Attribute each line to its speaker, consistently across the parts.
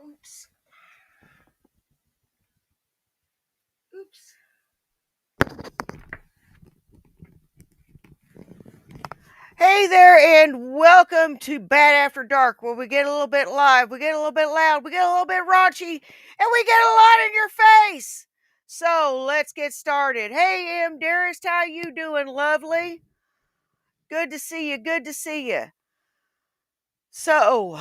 Speaker 1: Oops. Oops. Hey there, and welcome to Bad After Dark, where we get a little bit live, we get a little bit loud, we get a little bit raunchy, and we get a lot in your face. So let's get started. Hey, dearest, how you doing, lovely? Good to see you. Good to see you. So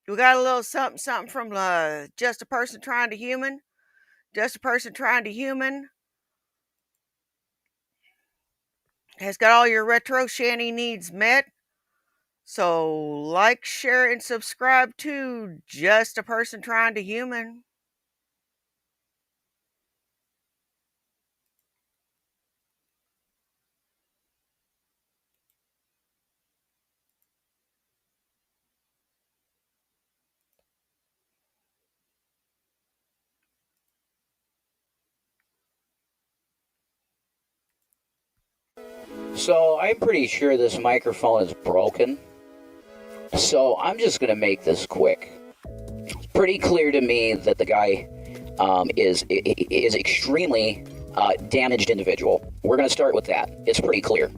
Speaker 1: we got a little something from Just a Person Trying to Human. Just a Person Trying to Human has got all your retro shanty needs met. So like, share, and subscribe to Just a Person Trying to Human.
Speaker 2: So I'm pretty sure this microphone is broken. So I'm just going to make this quick. It's pretty clear to me that the guy is extremely damaged individual. We're going to start with that. It's pretty clear.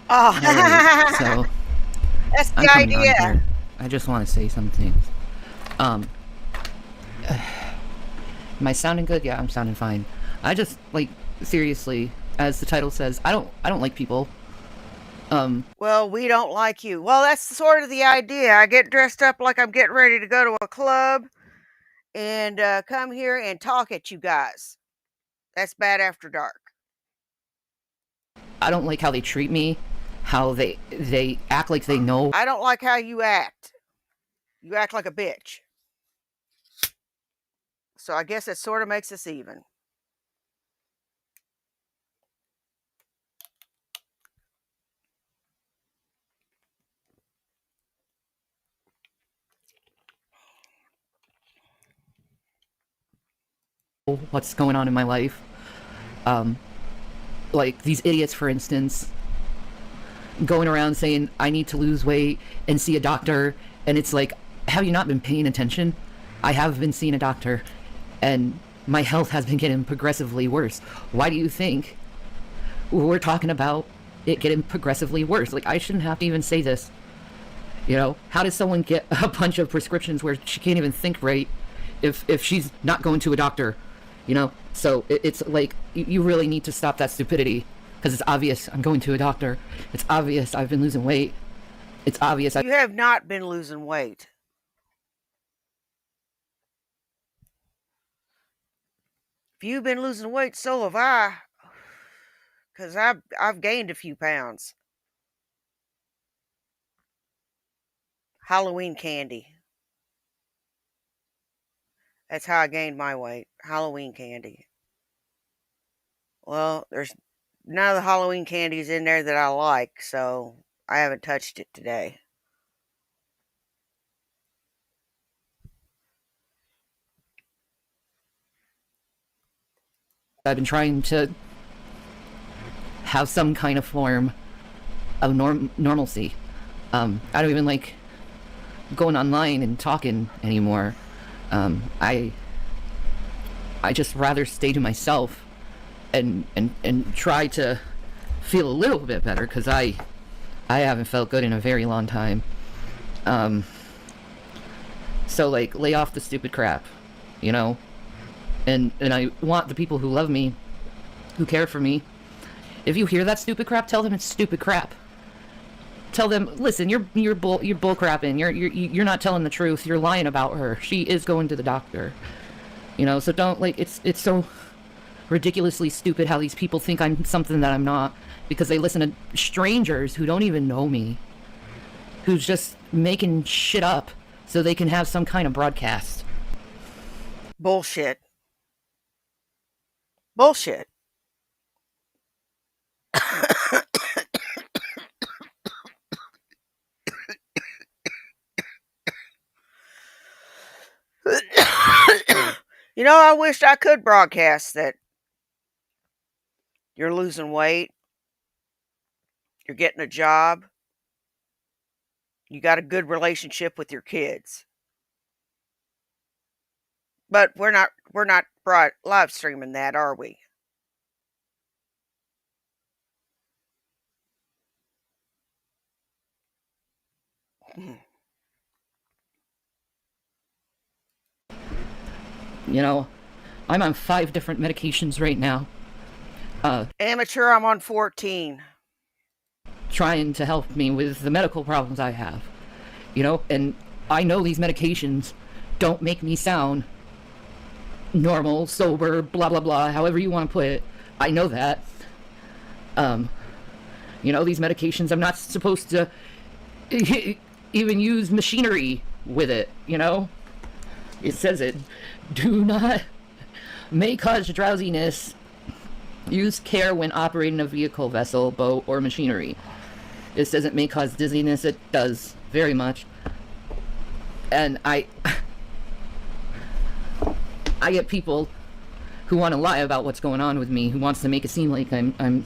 Speaker 1: Oh,
Speaker 3: Alright, so
Speaker 1: that's the
Speaker 3: I'm coming on
Speaker 1: idea.
Speaker 3: here. I just want to say some things. Am I sounding good? Yeah, I'm sounding fine. I just seriously, as the title says, I don't like people.
Speaker 1: Well, we don't like you. Well, that's sort of the idea. I get dressed up like I'm getting ready to go to a club and come here and talk at you guys. That's Bad After Dark.
Speaker 3: I don't like how they treat me, how they act like they know.
Speaker 1: I don't like how you act. You act like a bitch. So I guess it sort of makes us even.
Speaker 3: What's going on in my life. Like these idiots, for instance, going around saying I need to lose weight and see a doctor, and it's like, have you not been paying attention? I have been seeing a doctor, and my health has been getting progressively worse. Why do you think we're talking about it getting progressively worse? Like, I shouldn't have to even say this. You know, how does someone get a bunch of prescriptions where she can't even think right if she's not going to a doctor? You know, so it's like, you really need to stop that stupidity, because it's obvious I'm going to a doctor. It's obvious I've been losing weight. It's obvious
Speaker 1: You have not been losing weight. If you've been losing weight, so have I. Because I've gained a few pounds. Halloween candy. That's how I gained my weight. Halloween candy. Well, there's none of the Halloween candies in there that I like, so I haven't touched it today.
Speaker 3: I've been trying to have some kind of form of normalcy. I don't even like going online and talking anymore. I just rather stay to myself and try to feel a little bit better, because I haven't felt good in a very long time. So like, lay off the stupid crap, you know? And I want the people who love me, who care for me, if you hear that stupid crap, tell them it's stupid crap. Tell them, listen, you're bull crapping. You're not telling the truth. You're lying about her. She is going to the doctor. You know, so don't, like, it's so ridiculously stupid how these people think I'm something that I'm not, because they listen to strangers who don't even know me, who's just making shit up so they can have some kind of broadcast.
Speaker 1: Bullshit. Bullshit. You know, I wished I could broadcast that you're losing weight, you're getting a job, you got a good relationship with your kids. But we're not live streaming that, are we?
Speaker 3: You know, I'm on 5 different medications right now,
Speaker 1: Amateur, I'm on 14.
Speaker 3: trying to help me with the medical problems I have. You know, and I know these medications don't make me sound normal, sober, blah blah blah, however you want to put it. I know that. You know, these medications, I'm not supposed to even use machinery with it, you know? It says it. Do not may cause drowsiness. Use care when operating a vehicle, vessel, boat, or machinery. It says it may cause dizziness. It does, very much. And I get people who want to lie about what's going on with me, who wants to make it seem like I'm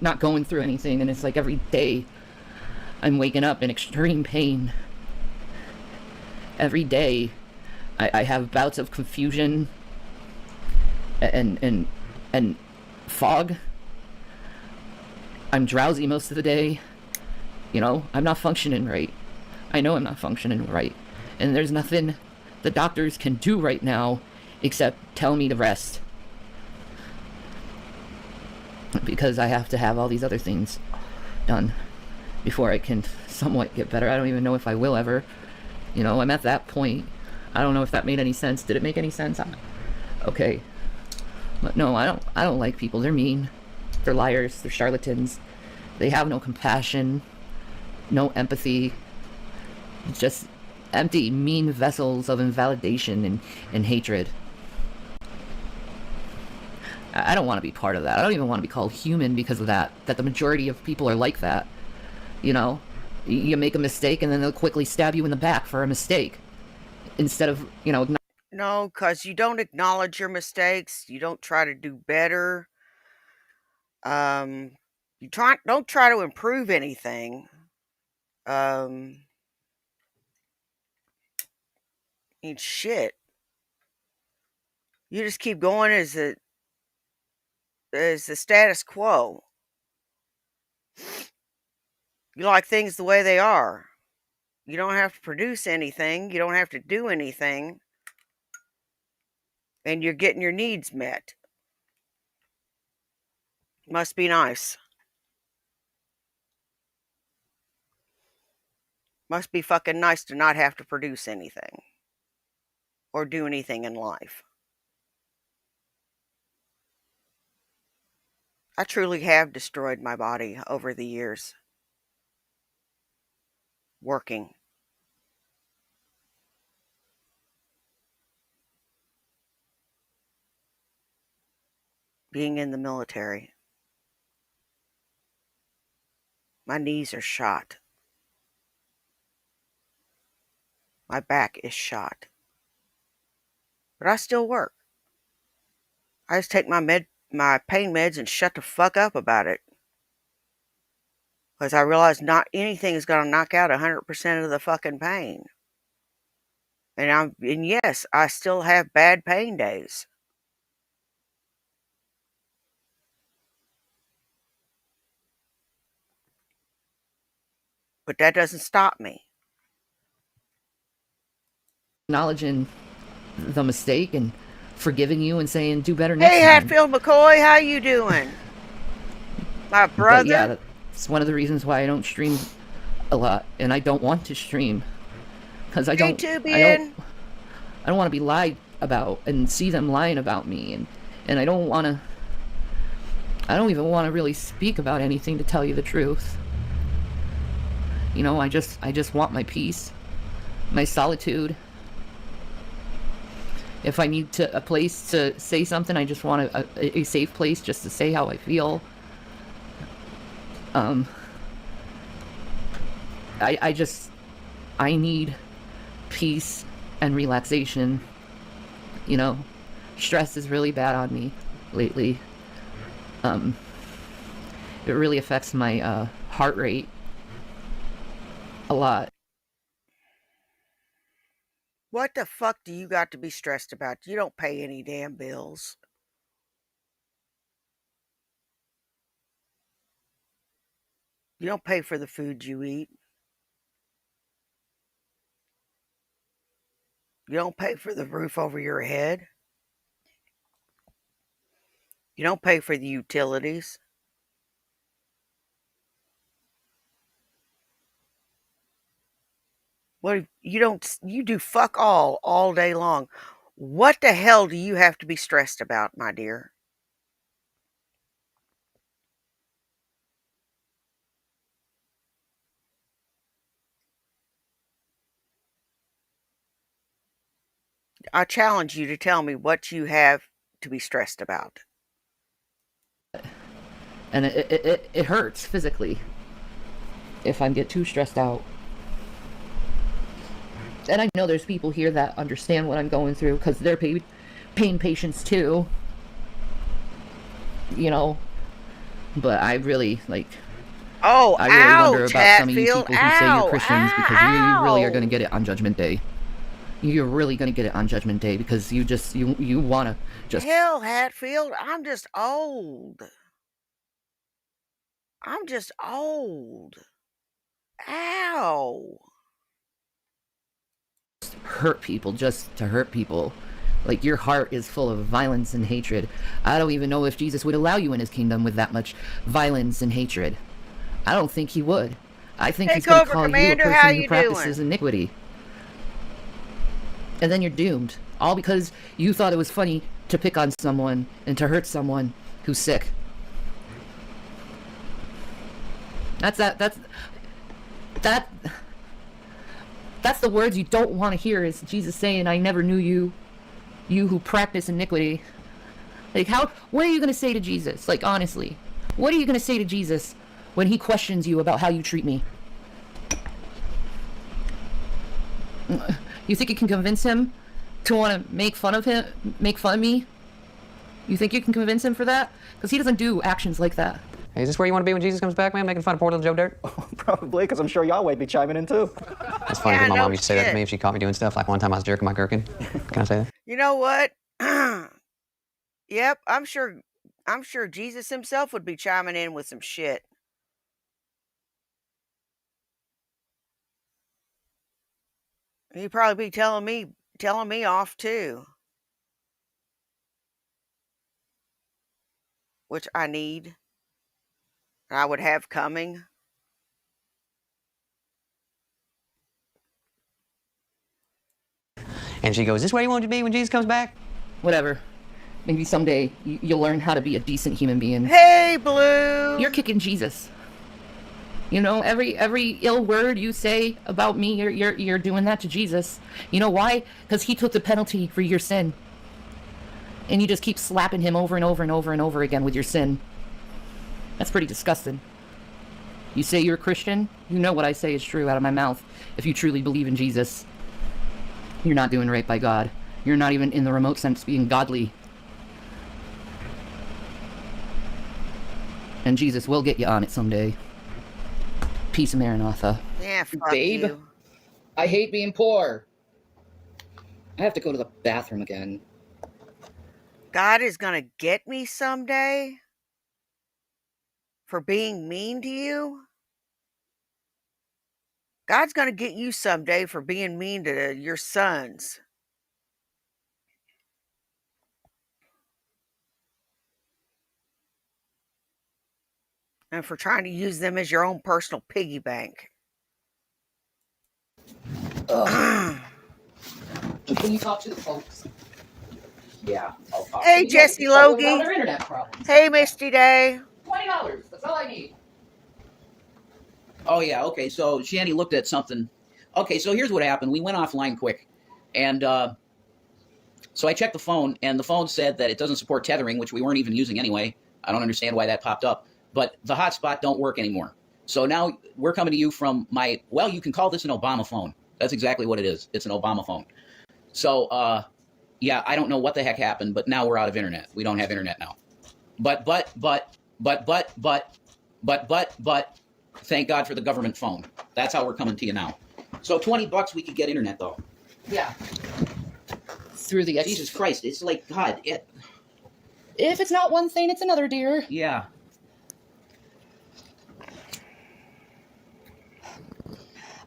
Speaker 3: not going through anything, and it's like every day I'm waking up in extreme pain. Every day I have bouts of confusion and fog. I'm drowsy most of the day. You know, I'm not functioning right. I know I'm not functioning right. And there's nothing the doctors can do right now except tell me to rest. Because I have to have all these other things done before I can somewhat get better. I don't even know if I will ever. You know, I'm at that point. I don't know if that made any sense. Did it make any sense? Okay. But no, I don't like people. They're mean. They're liars. They're charlatans. They have no compassion, no empathy. Just empty, mean vessels of invalidation and hatred. I don't want to be part of that. I don't even want to be called human because of that. That the majority of people are like that. You know, you make a mistake and then they'll quickly stab you in the back for a mistake. Instead of, you know...
Speaker 1: No, because you don't acknowledge your mistakes. You don't try to do better. You don't try to improve anything. Shit. You just keep going as the status quo. You like things the way they are. You don't have to produce anything. You don't have to do anything. And you're getting your needs met. Must be nice. Must be fucking nice to not have to produce anything. Or do anything in life. I truly have destroyed my body over the years. Working. Being in the military. My knees are shot. My back is shot. But I still work. I just take my pain meds and shut the fuck up about it. Because I realize not anything is going to knock out 100% of the fucking pain. And yes, I still have bad pain days. But that doesn't stop me.
Speaker 3: Acknowledging the mistake and forgiving you and saying do better next
Speaker 1: Hey,
Speaker 3: time.
Speaker 1: Hatfield McCoy, how you doing? My brother.
Speaker 3: But yeah, that's one of the reasons why I don't stream a lot, and I don't want to stream because I don't want to be lied about and see them lying about me, and I don't even want to really speak about anything, to tell you the truth. You know, I just want my peace, my solitude. If I need a place to say something, I just want a safe place just to say how I feel. I need peace and relaxation. You know, stress is really bad on me lately. It really affects my heart rate a lot.
Speaker 1: What the fuck do you got to be stressed about? You don't pay any damn bills. You don't pay for the food you eat. You don't pay for the roof over your head. You don't pay for the utilities. What you do fuck all day long. What the hell do you have to be stressed about, my dear? I challenge you to tell me what you have to be stressed about.
Speaker 3: And it hurts physically if I get too stressed out. And I know there's people here that understand what I'm going through because they're pain patients too. You know, but I really
Speaker 1: Oh,
Speaker 3: I really wonder
Speaker 1: ouch,
Speaker 3: about some of you
Speaker 1: Hatfield.
Speaker 3: people who say you're
Speaker 1: Ow,
Speaker 3: Christians because you really are going to
Speaker 1: ow.
Speaker 3: get it on Judgment Day. You're really going to get it on Judgment Day because you want to just
Speaker 1: Hell, Hatfield, I'm just old. I'm just old. Ow.
Speaker 3: hurt people just to hurt people. Like, your heart is full of violence and hatred. I don't even know if Jesus would allow you in his kingdom with that much violence and hatred. I don't think he would. I think he's
Speaker 1: Take
Speaker 3: going to
Speaker 1: over,
Speaker 3: call you a
Speaker 1: Commander. How
Speaker 3: person who
Speaker 1: you
Speaker 3: practices
Speaker 1: doing?
Speaker 3: iniquity. And then you're doomed. All because you thought it was funny to pick on someone and to hurt someone who's sick. That's the words you don't want to hear, is Jesus saying, I never knew you, you who practice iniquity. Like, what are you going to say to Jesus? Like, honestly, what are you going to say to Jesus when he questions you about how you treat me? You think you can convince him to want to make fun of me? You think you can convince him for that? Because he doesn't do actions like that.
Speaker 4: Hey, is this where you want to be when Jesus comes back, man? Making fun of poor little Joe Dirt?
Speaker 5: Probably, because I'm sure Yahweh would be chiming in too.
Speaker 4: That's funny,
Speaker 1: Yeah,
Speaker 4: because my
Speaker 1: no
Speaker 4: mom used to say that to
Speaker 1: shit.
Speaker 4: me if she caught me doing stuff. Like one time I was jerking my gherkin. Can I say that?
Speaker 1: You know what? Yep, I'm sure Jesus himself would be chiming in with some shit. He'd probably be telling me off too, which I need. I would have coming.
Speaker 4: And she goes, is this where you want to be when Jesus comes back?
Speaker 3: Whatever. Maybe someday you'll learn how to be a decent human being.
Speaker 1: Hey, Blue.
Speaker 3: You're kicking Jesus. You know, every ill word you say about me, you're doing that to Jesus. You know why? Because he took the penalty for your sin. And you just keep slapping him over and over and over and over again with your sin. That's pretty disgusting. You say you're a Christian, you know what I say is true out of my mouth. If you truly believe in Jesus, you're not doing right by God. You're not even in the remote sense being godly. And Jesus will get you on it someday. Peace, Maranatha.
Speaker 1: Yeah, fuck
Speaker 3: Babe.
Speaker 1: you.
Speaker 3: I hate being poor. I have to go to the bathroom again.
Speaker 1: God is gonna get me someday for being mean to you. God's gonna get you someday for being mean to your sons. And for trying to use them as your own personal piggy bank.
Speaker 3: Can you talk to the folks?
Speaker 2: Yeah, I'll talk.
Speaker 1: Hey, Jesse Logie.
Speaker 3: Their internet problems.
Speaker 1: Hey, Misty Day.
Speaker 3: $20. That's all I need.
Speaker 2: Oh, yeah, okay, so Shanny looked at something. Okay, so here's what happened. We went offline quick, and so I checked the phone, and the phone said that it doesn't support tethering, which we weren't even using anyway. I don't understand why that popped up, but the hotspot don't work anymore. So now we're coming to you from my, well, you can call this an Obama phone. That's exactly what it is. It's an Obama phone. So, yeah, I don't know what the heck happened, but now we're out of internet. We don't have internet now. But, thank God for the government phone. That's how we're coming to you now. So $20 we could get internet though.
Speaker 3: Yeah. Through the
Speaker 2: Jesus Christ, it's like, God,
Speaker 3: if it's not one thing, it's another, dear.
Speaker 2: yeah.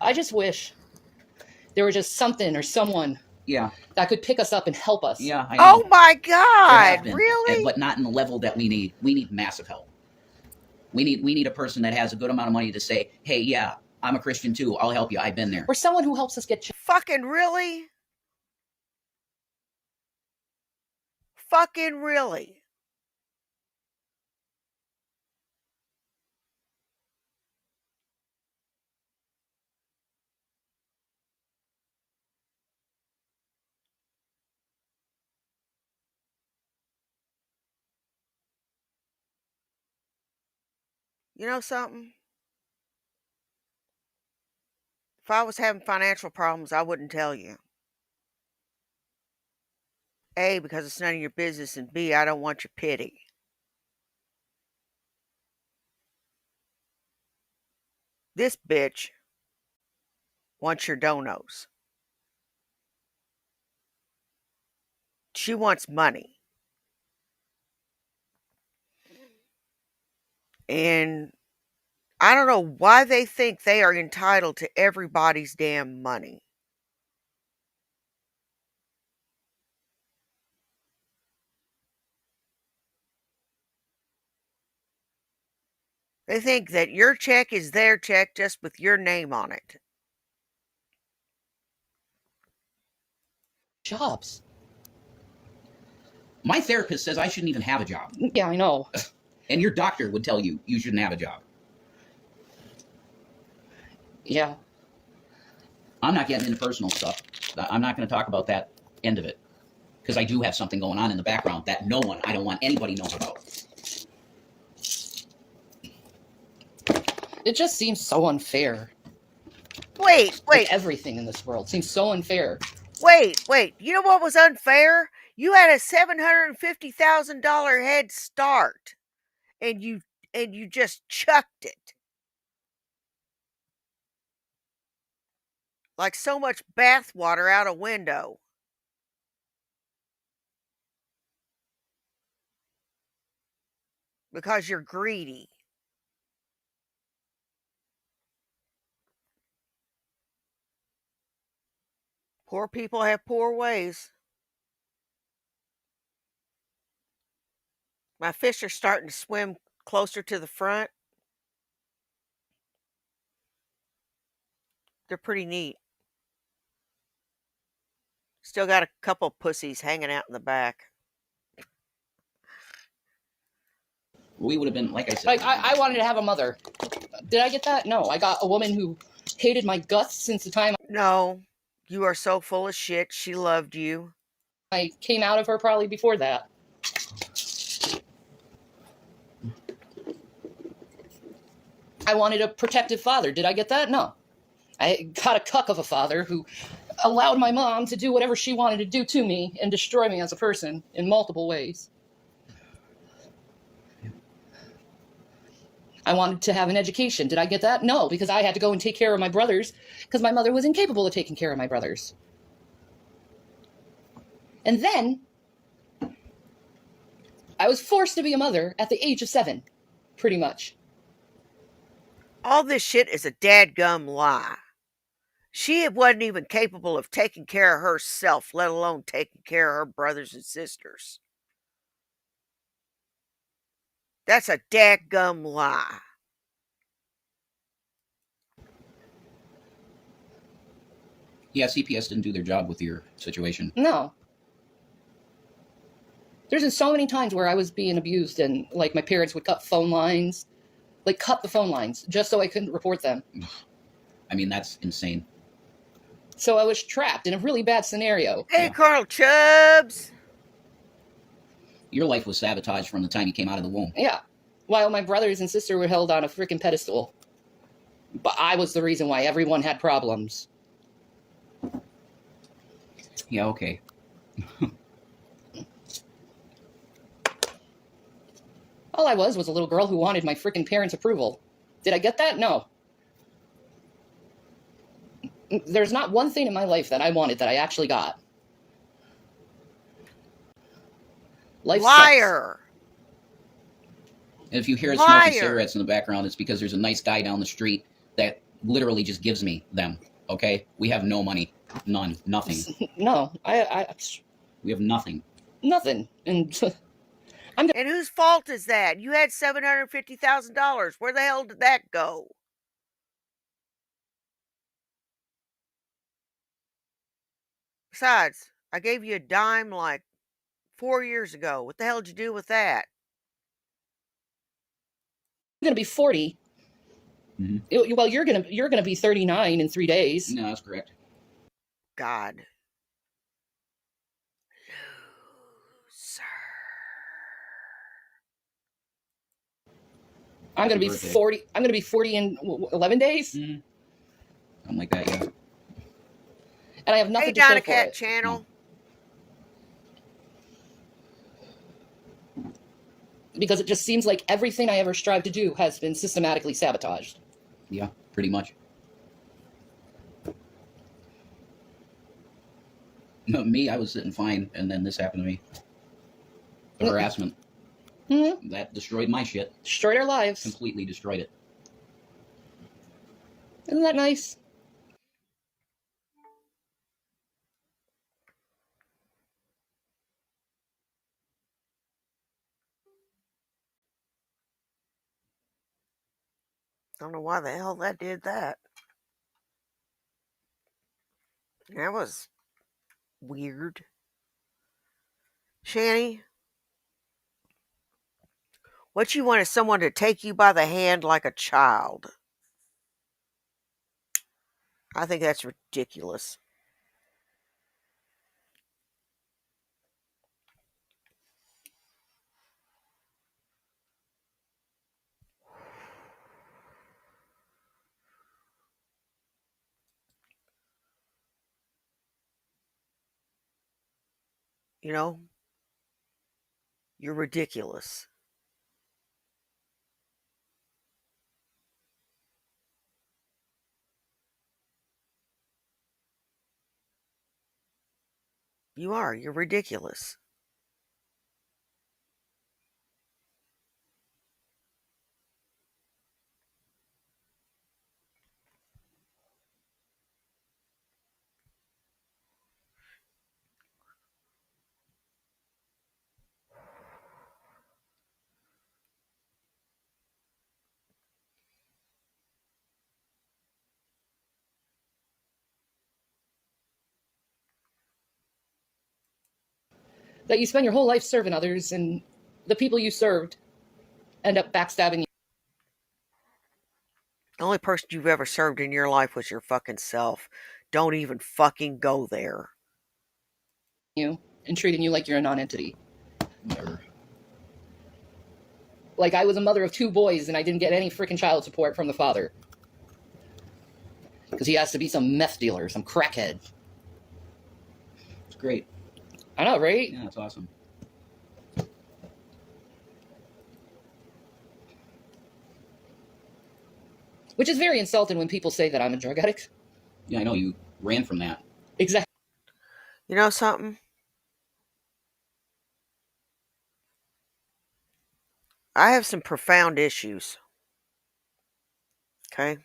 Speaker 3: I just wish there was just something or someone
Speaker 2: Yeah,
Speaker 3: that could pick us up and help us.
Speaker 2: yeah, I know.
Speaker 1: Oh my
Speaker 2: There have
Speaker 1: God,
Speaker 2: been,
Speaker 1: really?
Speaker 2: but not in the level that we need. We need massive help. We need a person that has a good amount of money to say, hey, yeah, I'm a Christian too. I'll help you. I've been there.
Speaker 3: Or someone who helps us get
Speaker 1: Fucking really? Fucking really? You know something? If I was having financial problems, I wouldn't tell you. A, because it's none of your business, and B, I don't want your pity. This bitch wants your donos. She wants money. And I don't know why they think they are entitled to everybody's damn money. They think that your check is their check just with your name on it.
Speaker 3: jobs.
Speaker 2: My therapist says I shouldn't even have a job.
Speaker 3: Yeah, I know.
Speaker 2: And your doctor would tell you you shouldn't have a job.
Speaker 3: Yeah.
Speaker 2: I'm not getting into personal stuff. I'm not going to talk about that end of it. Because I do have something going on in the background that I don't want anybody knows about.
Speaker 3: It just seems so unfair.
Speaker 1: Wait.
Speaker 3: Like everything in this world seems so unfair.
Speaker 1: Wait. You know what was unfair? You had a $750,000 head start, and you just chucked it. Like so much bathwater out a window. Because you're greedy. Poor people have poor ways. My fish are starting to swim closer to the front. They're pretty neat. Still got a couple pussies hanging out in the back.
Speaker 2: We would have been, like I said.
Speaker 3: Like, I wanted to have a mother. Did I get that? No. I got a woman who hated my guts since the time
Speaker 1: No, you are so full of shit. She loved you.
Speaker 3: I came out of her, probably before that. I wanted a protective father. Did I get that? No. I got a cuck of a father who allowed my mom to do whatever she wanted to do to me and destroy me as a person in multiple ways. I wanted to have an education. Did I get that? No, because I had to go and take care of my brothers because my mother was incapable of taking care of my brothers. And then I was forced to be a mother at the age of 7, pretty much.
Speaker 1: All this shit is a dadgum lie. She wasn't even capable of taking care of herself, let alone taking care of her brothers and sisters. That's a dadgum lie.
Speaker 2: Yeah, CPS didn't do their job with your situation.
Speaker 3: No. There's been so many times where I was being abused and, like, my parents would cut phone lines. Like, cut the phone lines just so I couldn't report them.
Speaker 2: I mean, that's insane.
Speaker 3: So I was trapped in a really bad scenario.
Speaker 1: Hey, Colonel Chubbs.
Speaker 2: Your life was sabotaged from the time you came out of the womb.
Speaker 3: Yeah. While my brothers and sister were held on a freaking pedestal. But I was the reason why everyone had problems.
Speaker 2: Yeah, okay.
Speaker 3: All I was a little girl who wanted my freaking parents' approval. Did I get that? No. There's not one thing in my life that I wanted that I actually got. Life sucks.
Speaker 1: Liar.
Speaker 2: And if you hear
Speaker 1: Liar.
Speaker 2: smoking cigarettes in the background, it's because there's a nice guy down the street that literally just gives me them. Okay? We have no money. None. Nothing.
Speaker 3: No,
Speaker 2: We have nothing.
Speaker 3: Nothing. And
Speaker 1: And whose fault is that? You had $750,000. Where the hell did that go? Besides, I gave you a dime like 4 years ago. What the hell did you do with that?
Speaker 3: I'm gonna be 40.
Speaker 2: Mm-hmm.
Speaker 3: Well, you're gonna be 39 in 3 days.
Speaker 2: No, that's correct.
Speaker 1: God. Loser.
Speaker 3: I'm gonna be
Speaker 2: birthday.
Speaker 3: 40. I'm gonna be 40 in 11 days.
Speaker 2: Mm-hmm. Something like that, yeah.
Speaker 3: And I have nothing
Speaker 1: Hey,
Speaker 3: to show
Speaker 1: Donna
Speaker 3: for
Speaker 1: Cat
Speaker 3: it.
Speaker 1: Channel.
Speaker 3: Because it just seems like everything I ever strive to do has been systematically sabotaged.
Speaker 2: Yeah, pretty much. No, me, I was sitting fine, and then this happened to me. The harassment.
Speaker 3: Mm-hmm.
Speaker 2: That destroyed my shit.
Speaker 3: Destroyed our lives.
Speaker 2: Completely destroyed it.
Speaker 3: Isn't that nice?
Speaker 1: Don't know why the hell that did that. That was weird. Shanny, what you want is someone to take you by the hand like a child. I think that's ridiculous. You know, you're ridiculous. You are. You're ridiculous.
Speaker 3: That you spend your whole life serving others, and the people you served end up backstabbing you.
Speaker 1: The only person you've ever served in your life was your fucking self. Don't even fucking go there.
Speaker 3: You and treating you like you're a non-entity.
Speaker 2: Never.
Speaker 3: Like I was a mother of 2 boys and I didn't get any freaking child support from the father. Because he has to be some meth dealer, some crackhead.
Speaker 2: It's great.
Speaker 3: I know, right?
Speaker 2: Yeah, it's awesome.
Speaker 3: Which is very insulting when people say that I'm a drug addict.
Speaker 2: Yeah, I know, you ran from that.
Speaker 3: Exactly.
Speaker 1: You know something? I have some profound issues. Okay?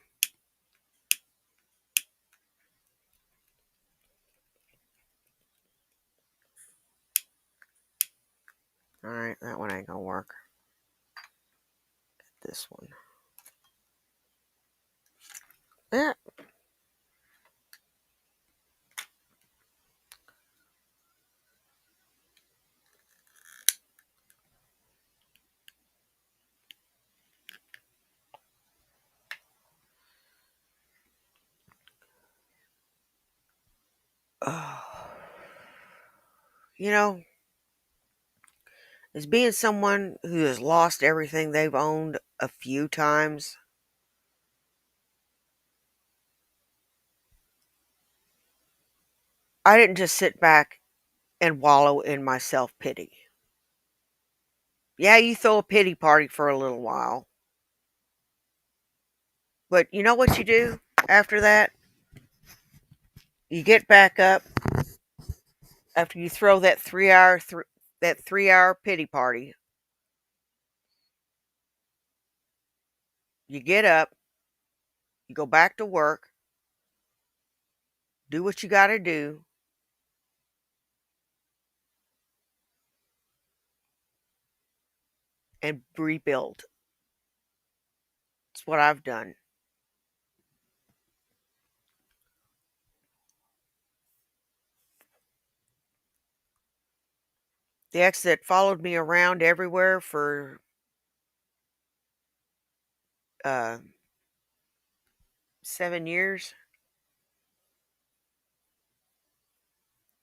Speaker 1: Alright, that one ain't gonna work. Get this one. Yeah. You know, as being someone who has lost everything they've owned a few times, I didn't just sit back and wallow in my self-pity. Yeah, you throw a pity party for a little while. But you know what you do after that? You get back up after you throw that 3 hour pity party. You get up, you go back to work, do what you got to do, and rebuild. It's what I've done. The ex that followed me around everywhere for uh, 7 years,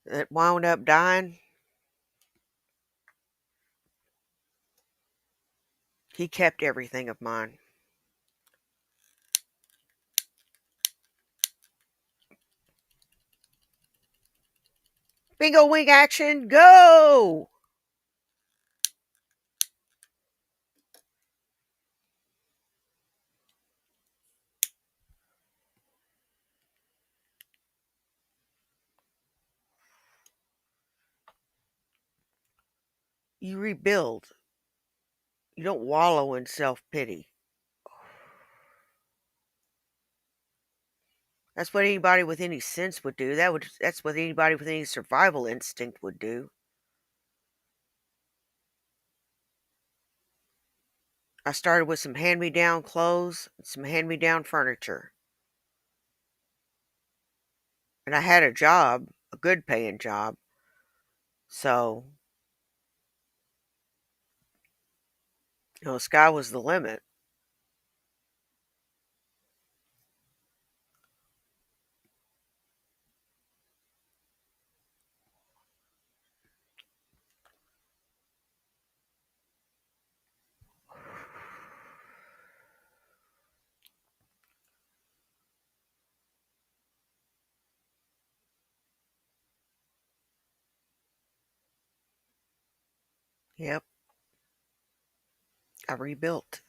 Speaker 1: that wound up dying, he kept everything of mine. Bingo wing action, go! You rebuild. You don't wallow in self-pity. That's what anybody with any sense would do. That's what anybody with any survival instinct would do. I started with some hand-me-down clothes, some hand-me-down furniture. And I had a job, a good paying job. So, the sky was the limit. Yep, I rebuilt.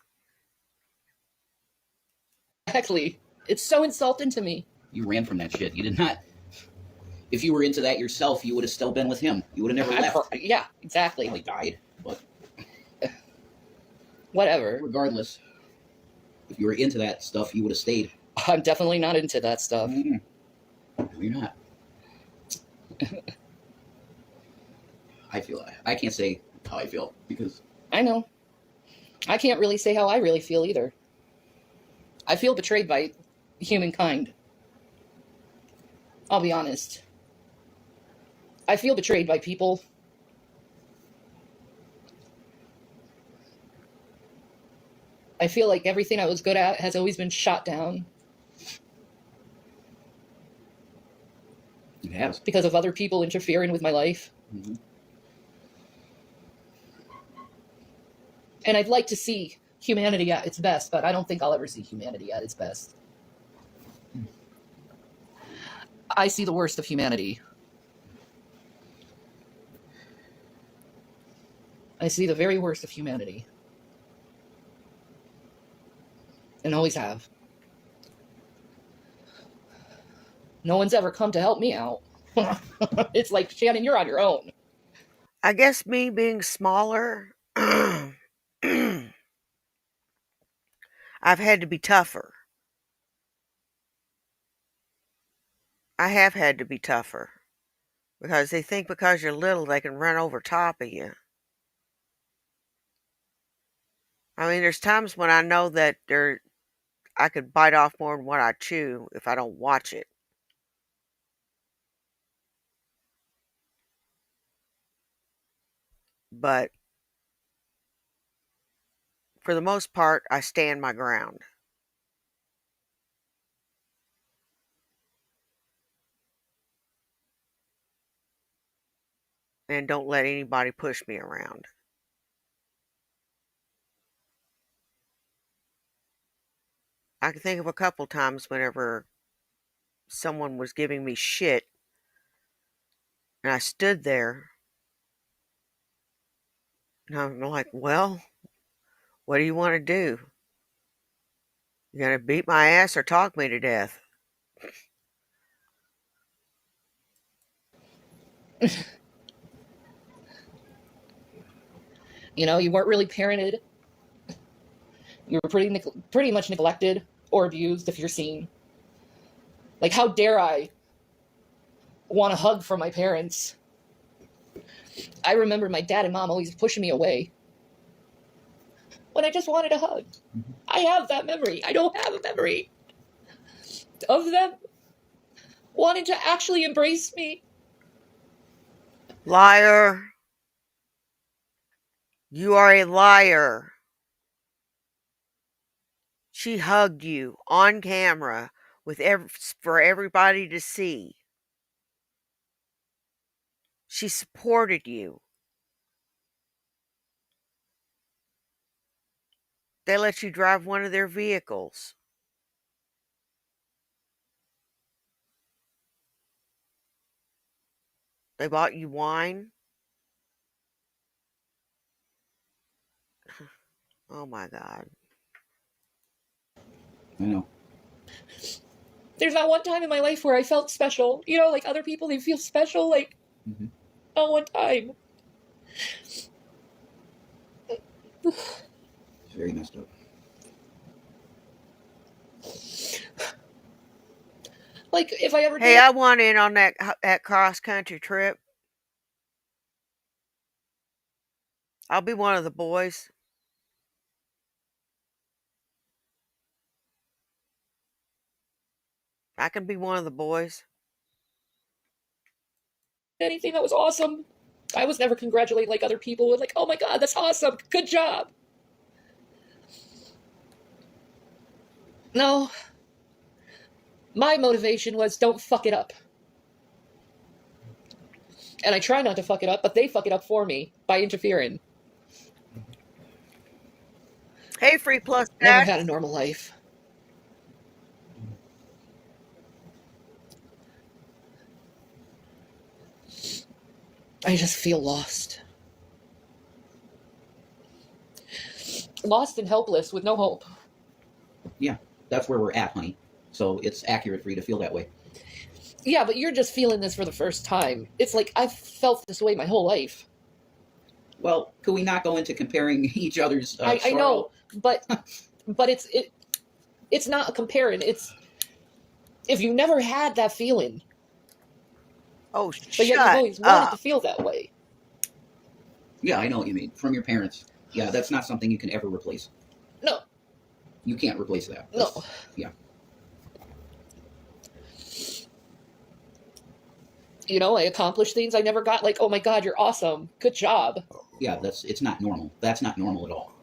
Speaker 3: Exactly. It's so insulting to me.
Speaker 2: You ran from that shit. You did not. If you were into that yourself, you would have still been with him. You would have never left.
Speaker 3: Yeah, exactly.
Speaker 2: Well, he died, but
Speaker 3: Whatever.
Speaker 2: regardless, if you were into that stuff, you would have stayed.
Speaker 3: I'm definitely not into that stuff.
Speaker 2: No, you're not. I feel. I can't say how I feel because
Speaker 3: I know. I can't really say how I really feel either. I feel betrayed by humankind. I'll be honest. I feel betrayed by people. I feel like everything I was good at has always been shot down
Speaker 2: it has.
Speaker 3: because of other people interfering with my life.
Speaker 2: Mm-hmm.
Speaker 3: And I'd like to see humanity at its best, but I don't think I'll ever see humanity at its best. I see the worst of humanity. I see the very worst of humanity. And always have. No one's ever come to help me out. It's like, Shannon, you're on your own.
Speaker 1: I guess me being smaller, I've had to be tougher. I have had to be tougher. Because they think because you're little, they can run over top of you. I mean, there's times when I know that I could bite off more than what I chew if I don't watch it. But for the most part, I stand my ground. And don't let anybody push me around. I can think of a couple times whenever someone was giving me shit, and I stood there, and I'm like, well, what do you want to do? You gonna beat my ass or talk me to death?
Speaker 3: You know, you weren't really parented. You were pretty much neglected or abused if you're seen. Like, how dare I want a hug from my parents? I remember my dad and mom always pushing me away when I just wanted a hug. I have that memory. I don't have a memory of them wanting to actually embrace me.
Speaker 1: Liar. You are a liar. She hugged you on camera for everybody to see. She supported you. They let you drive one of their vehicles. They bought you wine. Oh my God.
Speaker 2: I know.
Speaker 3: There's not one time in my life where I felt special. You know, like other people, they feel special. Like, not one time.
Speaker 2: It's very messed up.
Speaker 3: Like, if I ever
Speaker 1: Hey,
Speaker 3: did.
Speaker 1: I want in on that cross country trip. I'll be one of the boys. I can be one of the boys.
Speaker 3: Anything that was awesome, I was never congratulated like other people were like, oh my God, that's awesome. Good job. No. My motivation was don't fuck it up. And I try not to fuck it up, but they fuck it up for me by interfering.
Speaker 1: Hey, Free Plus
Speaker 3: Never
Speaker 1: Dad.
Speaker 3: had a normal life. I just feel lost. Lost and helpless with no hope.
Speaker 2: Yeah, that's where we're at, honey. So it's accurate for you to feel that way.
Speaker 3: Yeah, but you're just feeling this for the first time. It's like I've felt this way my whole life.
Speaker 2: Well, could we not go into comparing each other's
Speaker 3: I know, but it's not a comparing. It's if you never had that feeling,
Speaker 1: Oh,
Speaker 3: but yet you've
Speaker 1: shut
Speaker 3: always wanted
Speaker 1: up.
Speaker 3: to feel that way.
Speaker 2: Yeah, I know what you mean. From your parents. Yeah, that's not something you can ever replace.
Speaker 3: No.
Speaker 2: You can't replace that.
Speaker 3: No.
Speaker 2: Yeah.
Speaker 3: You know, I accomplished things I never got. Like, oh my God, you're awesome. Good job.
Speaker 2: Yeah, it's not normal. That's not normal at all.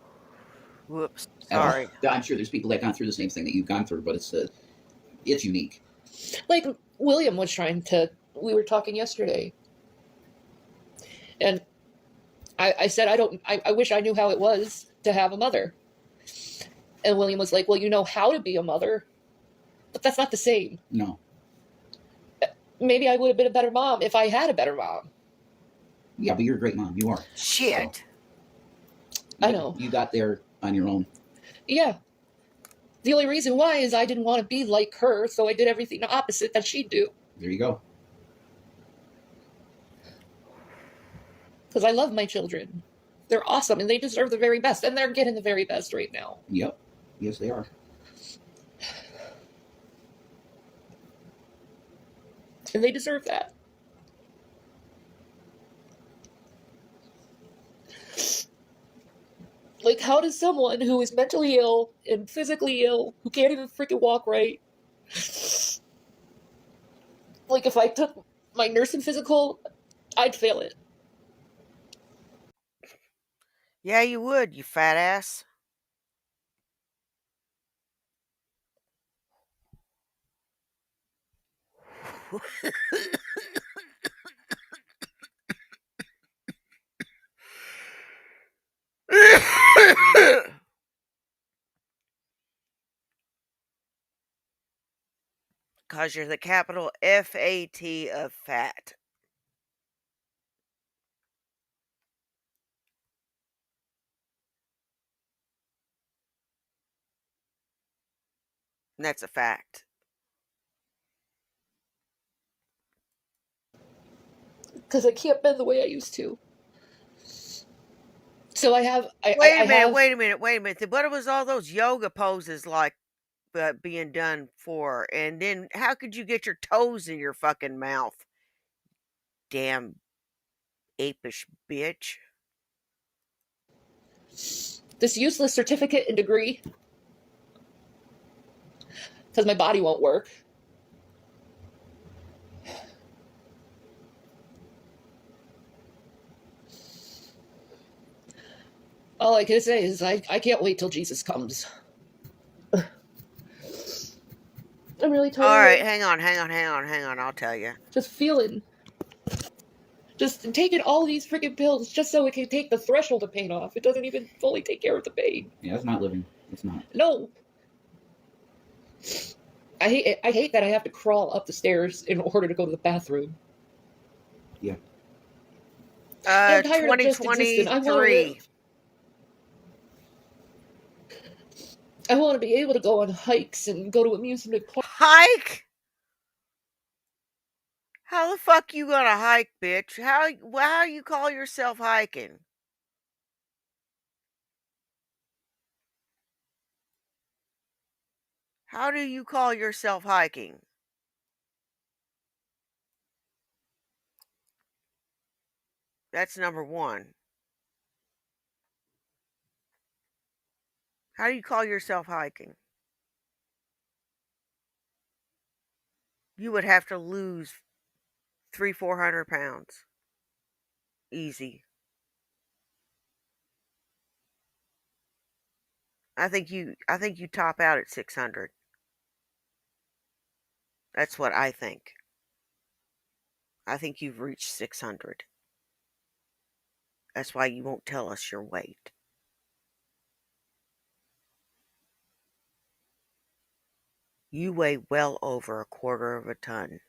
Speaker 1: Whoops.
Speaker 2: At all.
Speaker 1: Sorry.
Speaker 2: I'm sure there's people that have gone through the same thing that you've gone through, but it's unique.
Speaker 3: Like William was trying to. We were talking yesterday, and I said I wish I knew how it was to have a mother. And William was like, well, you know how to be a mother, but that's not the same.
Speaker 2: No.
Speaker 3: Maybe I would have been a better mom if I had a better mom.
Speaker 2: Yeah, but you're a great mom. You are.
Speaker 1: Shit.
Speaker 2: So,
Speaker 3: I know.
Speaker 2: You got there on your own.
Speaker 3: Yeah. The only reason why is I didn't want to be like her, so I did everything the opposite that she'd do.
Speaker 2: There you go.
Speaker 3: Because I love my children. They're awesome, and they deserve the very best, and they're getting the very best right now.
Speaker 2: Yep. Yes, they are.
Speaker 3: And they deserve that. Like, how does someone who is mentally ill and physically ill, who can't even freaking walk right, like, if I took my nursing physical, I'd fail it.
Speaker 1: Yeah, you would, you fat ass. Because you're the capital FAT of fat. And that's a fact.
Speaker 3: because I can't bend the way I used to. So I have.
Speaker 1: Wait a minute. What was all those yoga poses like being done for? And then how could you get your toes in your fucking mouth? Damn apish bitch.
Speaker 3: This useless certificate and degree because my body won't work. All I can say is I can't wait till Jesus comes. I'm really tired.
Speaker 1: All right, hang on. I'll tell you.
Speaker 3: Just taking all these freaking pills just so it can take the threshold of pain off. It doesn't even fully take care of the pain.
Speaker 2: Yeah, it's not living. It's not.
Speaker 3: No. I hate that I have to crawl up the stairs in order to go to the bathroom.
Speaker 2: Yeah.
Speaker 3: I'm tired of just existing.
Speaker 1: 2023.
Speaker 3: I want to be able to go on hikes and go to amusement parks.
Speaker 1: Hike? How the fuck you gonna hike, bitch? How you call yourself hiking? How do you call yourself hiking? That's number one. How do you call yourself hiking? You would have to lose 400 pounds. Easy. I think you top out at 600. That's what I think. I think you've reached 600. That's why you won't tell us your weight. You weigh well over a quarter of a ton.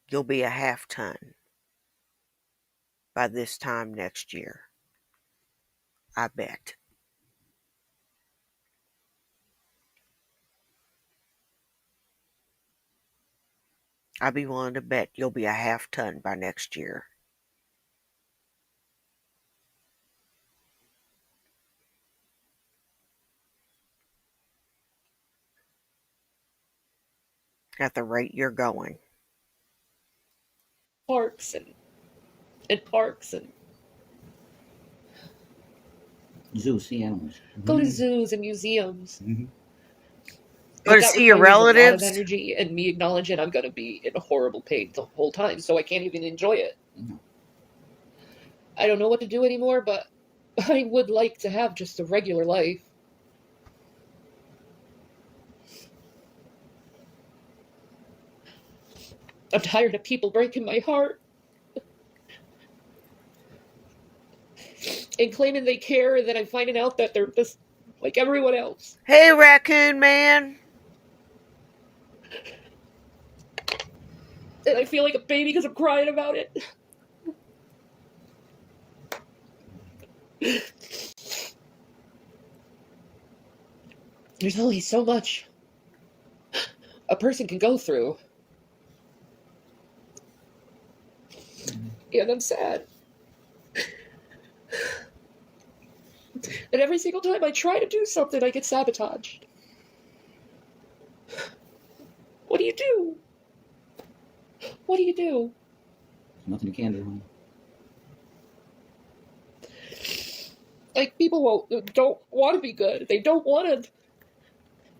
Speaker 1: You'll be a half ton by this time next year. I bet. I'd be willing to bet you'll be a half ton by next year. At the rate you're going.
Speaker 3: Parks and
Speaker 2: Zoos, see animals.
Speaker 3: go to zoos and museums.
Speaker 2: Mm-hmm.
Speaker 1: Go to see your relatives.
Speaker 3: A lot of energy and me acknowledging I'm going to be in horrible pain the whole time, so I can't even enjoy it.
Speaker 2: Mm-hmm.
Speaker 3: I don't know what to do anymore, but I would like to have just a regular life. I'm tired of people breaking my heart and claiming they care, and then I'm finding out that they're just like everyone else.
Speaker 1: Hey, Raccoon Man.
Speaker 3: And I feel like a baby because I'm crying about it. There's only so much a person can go through. And I'm sad. And every single time I try to do something, I get sabotaged. What do you do? What do you do?
Speaker 2: Nothing you can do, honey.
Speaker 3: Like, people don't want to be good. They don't want to.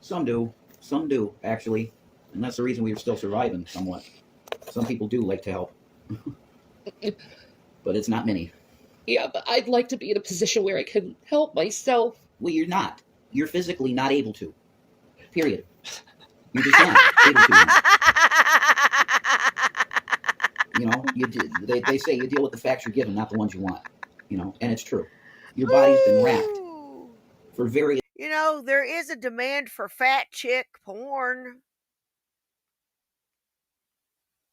Speaker 2: Some do. Some do, actually. And that's the reason we're still surviving somewhat. Some people do like to help. But it's not many.
Speaker 3: Yeah, but I'd like to be in a position where I can help myself.
Speaker 2: Well, you're not. You're physically not able to. Period. You're just not able to. You know, they say you deal with the facts you're given, not the ones you want. You know, and it's true. Your body's been racked for various...
Speaker 1: You know, there is a demand for fat chick porn.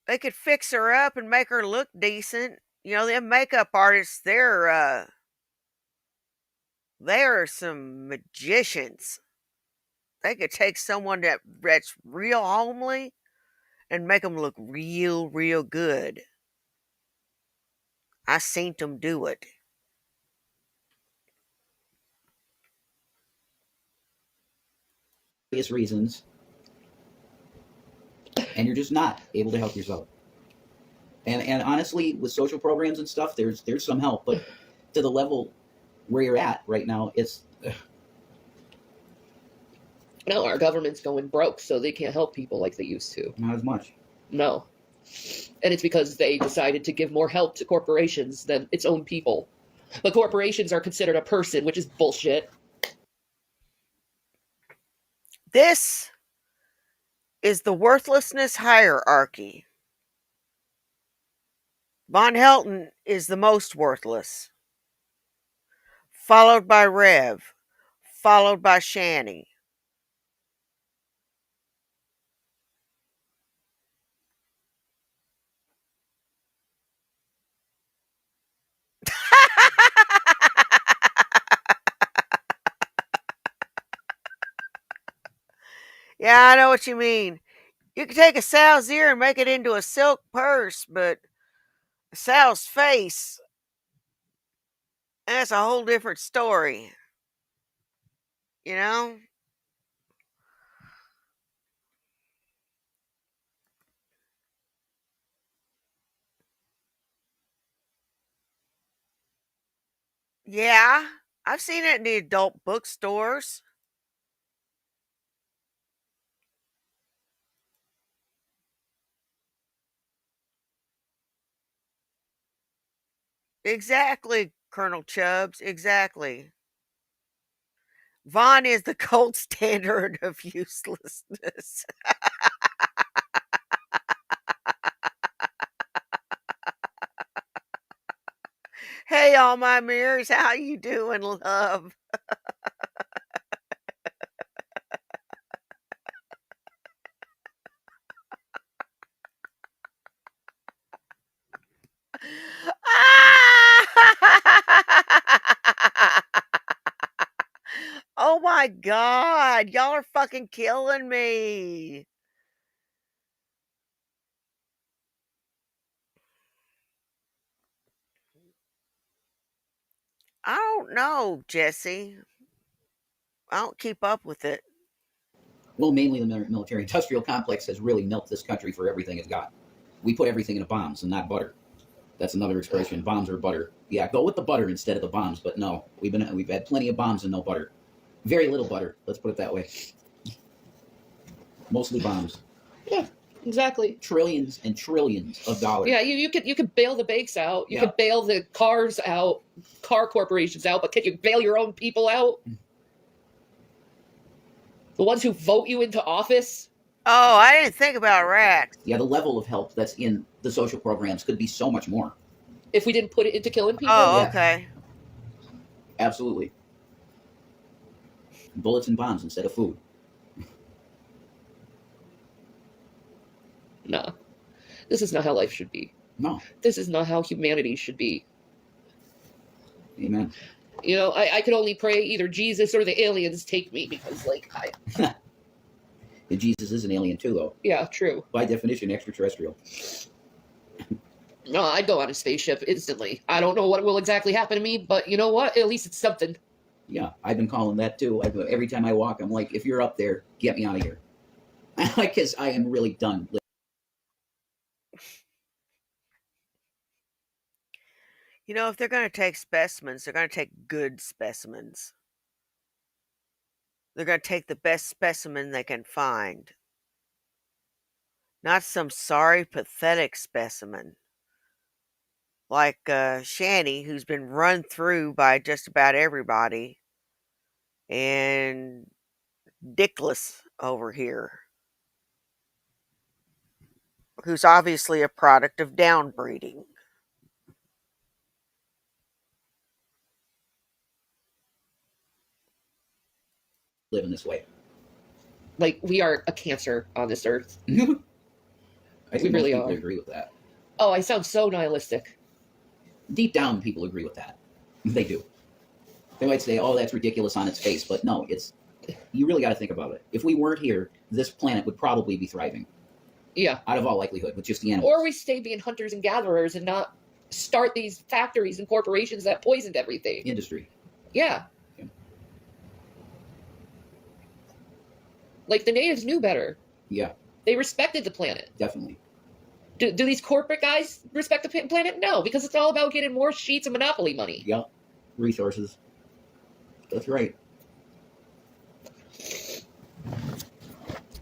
Speaker 1: They could fix her up and make her look decent. You know, them makeup artists, they're some magicians. They could take someone that's real homely and make them look real, real good. I seen them do it.
Speaker 2: Various reasons, and you're just not able to help yourself. And honestly, with social programs and stuff, there's some help, but to the level where you're at right now, it's
Speaker 6: No, our government's going broke, so they can't help people like they used to.
Speaker 2: not as much.
Speaker 6: No. And it's because they decided to give more help to corporations than its own people. But corporations are considered a person, which is bullshit.
Speaker 1: This is the worthlessness hierarchy. Von Helton is the most worthless, followed by Rev, followed by Shanny. Yeah, I know what you mean. You can take a sow's ear and make it into a silk purse, but a sow's face, that's a whole different story. You know? Yeah, I've seen it in the adult bookstores. Exactly, Colonel Chubbs, exactly. Vaughn is the gold standard of uselessness. Hey, all my mirrors, how you doing, love? Oh my god, y'all are fucking killing me. I don't know, Jesse. I don't keep up with it.
Speaker 2: Well, mainly the military industrial complex has really milked this country for everything it's got. We put everything into bombs and not butter. That's another expression. Bombs or butter. Yeah, go with the butter instead of the bombs. But no, we've had plenty of bombs and no butter. Very little butter. Let's put it that way. Mostly bombs.
Speaker 6: Yeah, exactly.
Speaker 2: Trillions and trillions of dollars.
Speaker 6: Yeah, you could bail the banks out. You
Speaker 2: Yeah.
Speaker 6: could bail the cars out, car corporations out, but can you bail your own people out? The ones who vote you into office?
Speaker 1: Oh, I didn't think about rats.
Speaker 2: Yeah, the level of help that's in the social programs could be so much more.
Speaker 6: If we didn't put it into killing people?
Speaker 1: Oh,
Speaker 2: Yeah.
Speaker 1: okay.
Speaker 2: Absolutely. Bullets and bombs instead of food.
Speaker 6: No. This is not how life should be.
Speaker 2: No.
Speaker 6: This is not how humanity should be.
Speaker 2: Amen.
Speaker 6: You know, I could only pray either Jesus or the aliens take me because, like,
Speaker 2: And Jesus is an alien too, though.
Speaker 6: yeah, true.
Speaker 2: By definition, extraterrestrial.
Speaker 6: No, I'd go on a spaceship instantly. I don't know what will exactly happen to me, but you know what? At least it's something.
Speaker 2: Yeah, I've been calling that too. Every time I walk, I'm like, if you're up there, get me out of here. Because I am really done.
Speaker 1: You know, if they're going to take specimens, they're going to take good specimens. They're going to take the best specimen they can find. Not some sorry, pathetic specimen. Like Shanny, who's been run through by just about everybody. And Dickless over here, who's obviously a product of downbreeding.
Speaker 2: Living this way.
Speaker 6: Like, we are a cancer on this earth.
Speaker 2: I think
Speaker 6: We really
Speaker 2: most people
Speaker 6: are.
Speaker 2: agree with that.
Speaker 6: Oh, I sound so nihilistic.
Speaker 2: Deep down, people agree with that. They do. They might say, "Oh, that's ridiculous on its face," but no, it's. You really got to think about it. If we weren't here, this planet would probably be thriving.
Speaker 6: Yeah.
Speaker 2: Out of all likelihood, with just the animals.
Speaker 6: Or we stay being hunters and gatherers and not start these factories and corporations that poisoned everything.
Speaker 2: Industry.
Speaker 6: Yeah.
Speaker 2: Yeah.
Speaker 6: Like the natives knew better.
Speaker 2: Yeah.
Speaker 6: They respected the planet.
Speaker 2: Definitely.
Speaker 6: Do these corporate guys respect the planet? No, because it's all about getting more sheets of monopoly money.
Speaker 2: Yeah. Resources. That's right.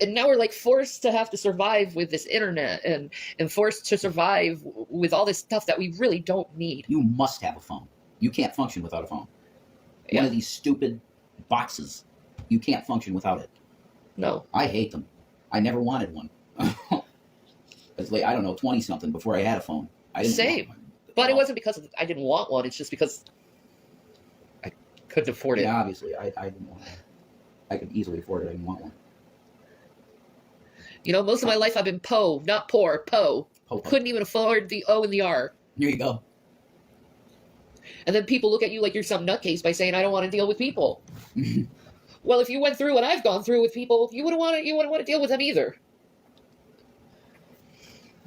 Speaker 6: And now we're like forced to have to survive with this internet and forced to survive with all this stuff that we really don't need.
Speaker 2: You must have a phone. You can't function without a phone.
Speaker 6: Yeah.
Speaker 2: One of these stupid boxes. You can't function without it.
Speaker 6: No.
Speaker 2: I hate them. I never wanted one. It's like, I don't know, 20-something before I had a phone. I didn't
Speaker 6: Same.
Speaker 2: want one.
Speaker 6: But it wasn't because I didn't want one. It's just because I couldn't afford it.
Speaker 2: Yeah, obviously. I didn't want one. I could easily afford it. I didn't want one.
Speaker 6: You know, most of my life I've been not poor, po. Couldn't even afford the O and the R.
Speaker 2: Here you go.
Speaker 6: And then people look at you like you're some nutcase by saying, I don't want to deal with people. Well, if you went through what I've gone through with people, you wouldn't want to deal with them either.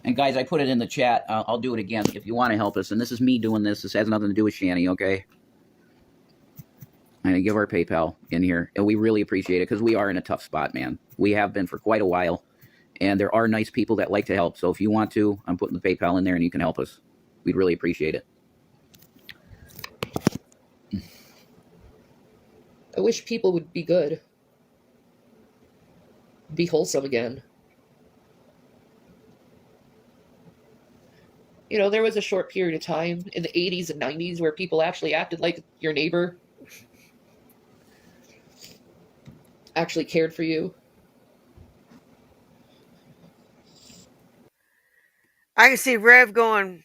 Speaker 2: And guys, I put it in the chat. I'll do it again if you want to help us. And this is me doing this. This has nothing to do with Shani, okay? I'm going to give our PayPal in here. And we really appreciate it because we are in a tough spot, man. We have been for quite a while. And there are nice people that like to help. So if you want to, I'm putting the PayPal in there and you can help us. We'd really appreciate it.
Speaker 6: I wish people would be good. Be wholesome again. You know, there was a short period of time in the 80s and 90s where people actually acted like your neighbor. Actually cared for you.
Speaker 1: I can see Rev going,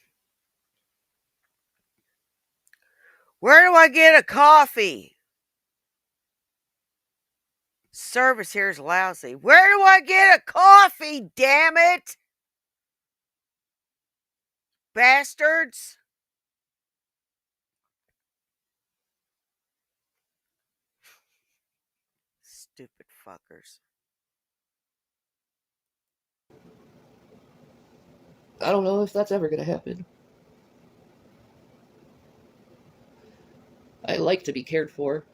Speaker 1: where do I get a coffee? Service here is lousy. Where do I get a coffee, damn it? Bastards. Stupid fuckers.
Speaker 6: I don't know if that's ever going to happen. I like to be cared for.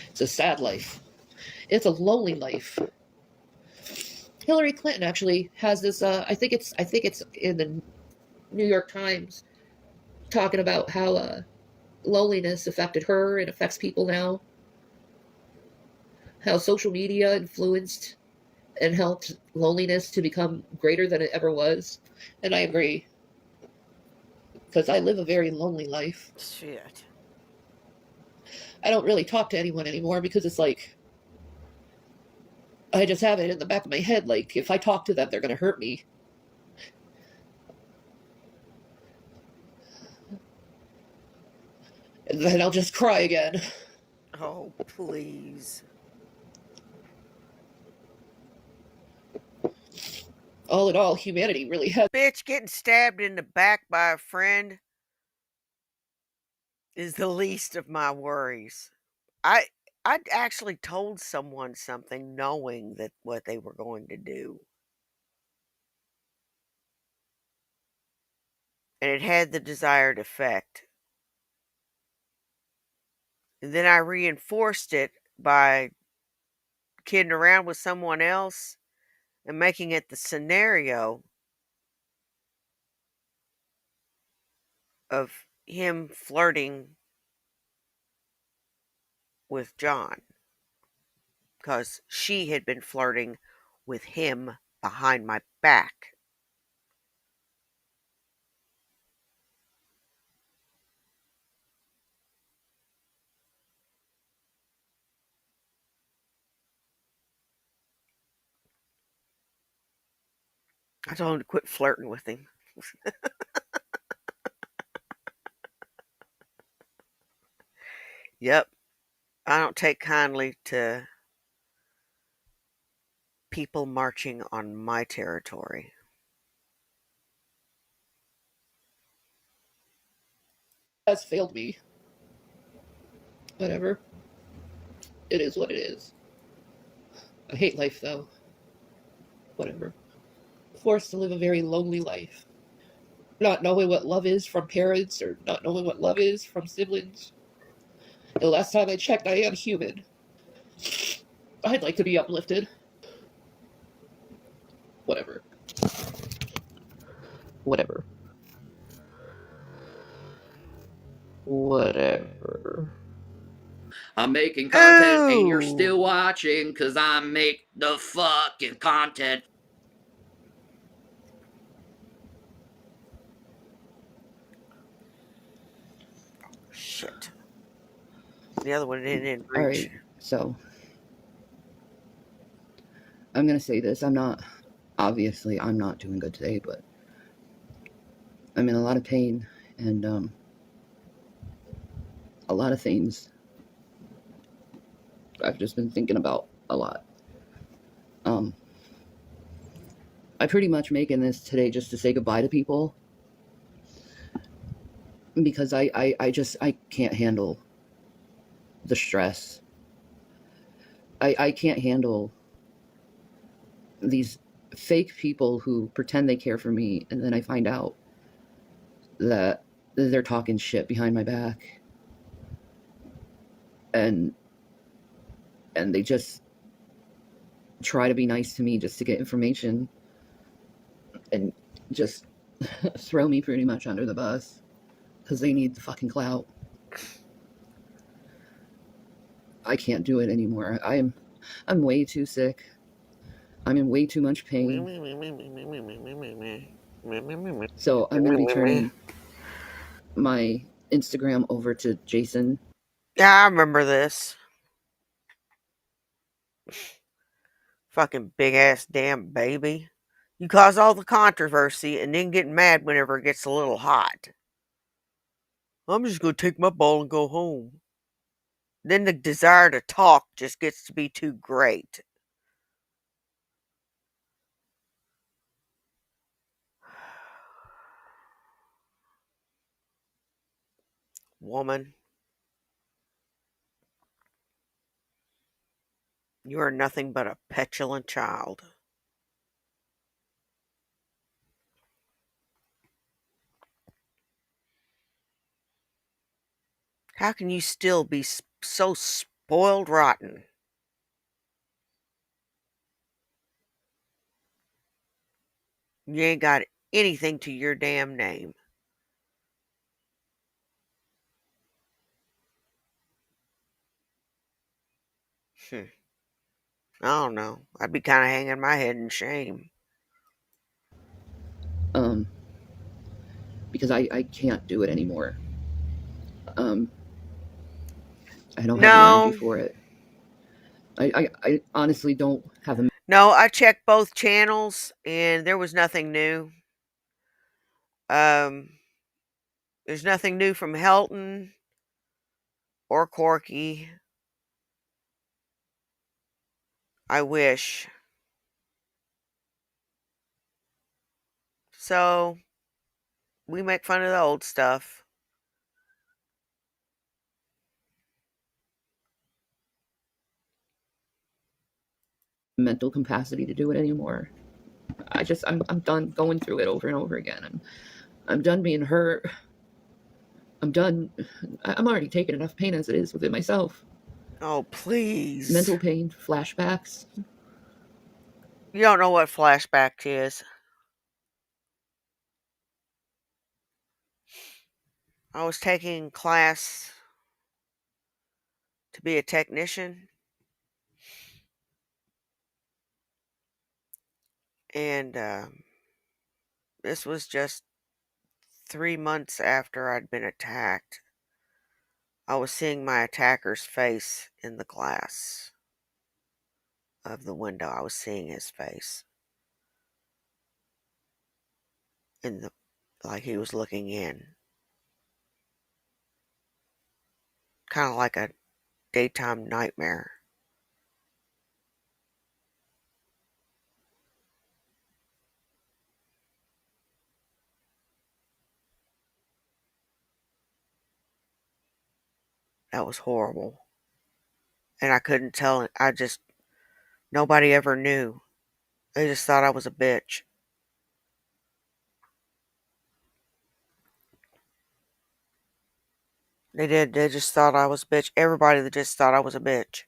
Speaker 6: It's a sad life. It's a lonely life. Hillary Clinton actually has this. I think it's in the New York Times, talking about how loneliness affected her and affects people now. How social media influenced and helped loneliness to become greater than it ever was, and I agree. Because I live a very lonely life.
Speaker 1: Shit.
Speaker 6: I don't really talk to anyone anymore because it's like, I just have it in the back of my head, like, if I talk to them, they're going to hurt me. And then I'll just cry again.
Speaker 1: Oh, please.
Speaker 6: All in all, humanity really has.
Speaker 1: Bitch, getting stabbed in the back by a friend is the least of my worries. I'd actually told someone something knowing that what they were going to do. And it had the desired effect. And then I reinforced it by kidding around with someone else and making it the scenario of him flirting with John. Because she had been flirting with him behind my back. I told him to quit flirting with him. Yep. I don't take kindly to people marching on my territory.
Speaker 6: Has failed me. Whatever. It is what it is. I hate life though. Whatever. Forced to live a very lonely life. Not knowing what love is from parents or not knowing what love is from siblings. The last time I checked, I am human. I'd like to be uplifted. Whatever. Whatever. Whatever.
Speaker 7: I'm making content and you're
Speaker 1: Ooh.
Speaker 7: still watching because I make the fucking content.
Speaker 1: Shit. The other one didn't
Speaker 3: All
Speaker 1: reach.
Speaker 3: right, so I'm gonna say this. Obviously, I'm not doing good today, but I'm in a lot of pain and a lot of things I've just been thinking about a lot. I pretty much making this today just to say goodbye to people because I can't handle the stress. I can't handle these fake people who pretend they care for me and then I find out that they're talking shit behind my back and they just try to be nice to me just to get information and just throw me pretty much under the bus because they need the fucking clout. I can't do it anymore. I'm way too sick. I'm in way too much pain. So I'm gonna be turning my Instagram over to Jason.
Speaker 1: Yeah, I remember this. Fucking big ass damn baby. You cause all the controversy and then get mad whenever it gets a little hot. I'm just gonna take my ball and go home. Then the desire to talk just gets to be too great. Woman, you are nothing but a petulant child. How can you still be so spoiled rotten? You ain't got anything to your damn name. Hmm. I don't know. I'd be kind of hanging my head in shame.
Speaker 3: Because I can't do it anymore. Um, I don't have the energy
Speaker 1: No,
Speaker 3: for it. I honestly don't have the
Speaker 1: no, I checked both channels and there was nothing new. Um, there's nothing new from Helton or Corky. I wish. So, we make fun of the old stuff.
Speaker 3: mental capacity to do it anymore. I'm done going through it over and over again. I'm done being hurt. I'm done. I'm already taking enough pain as it is within myself.
Speaker 1: Oh, please.
Speaker 3: Mental pain, flashbacks.
Speaker 1: You don't know what flashback is. I was taking class to be a technician, and this was just 3 months after I'd been attacked. I was seeing my attacker's face in the glass of the window. I was seeing his face in the like he was looking in, kind of like a daytime nightmare. That was horrible. And I couldn't tell. I just Nobody ever knew. They just thought I was a bitch. They did. They just thought I was a bitch. Everybody that just thought I was a bitch.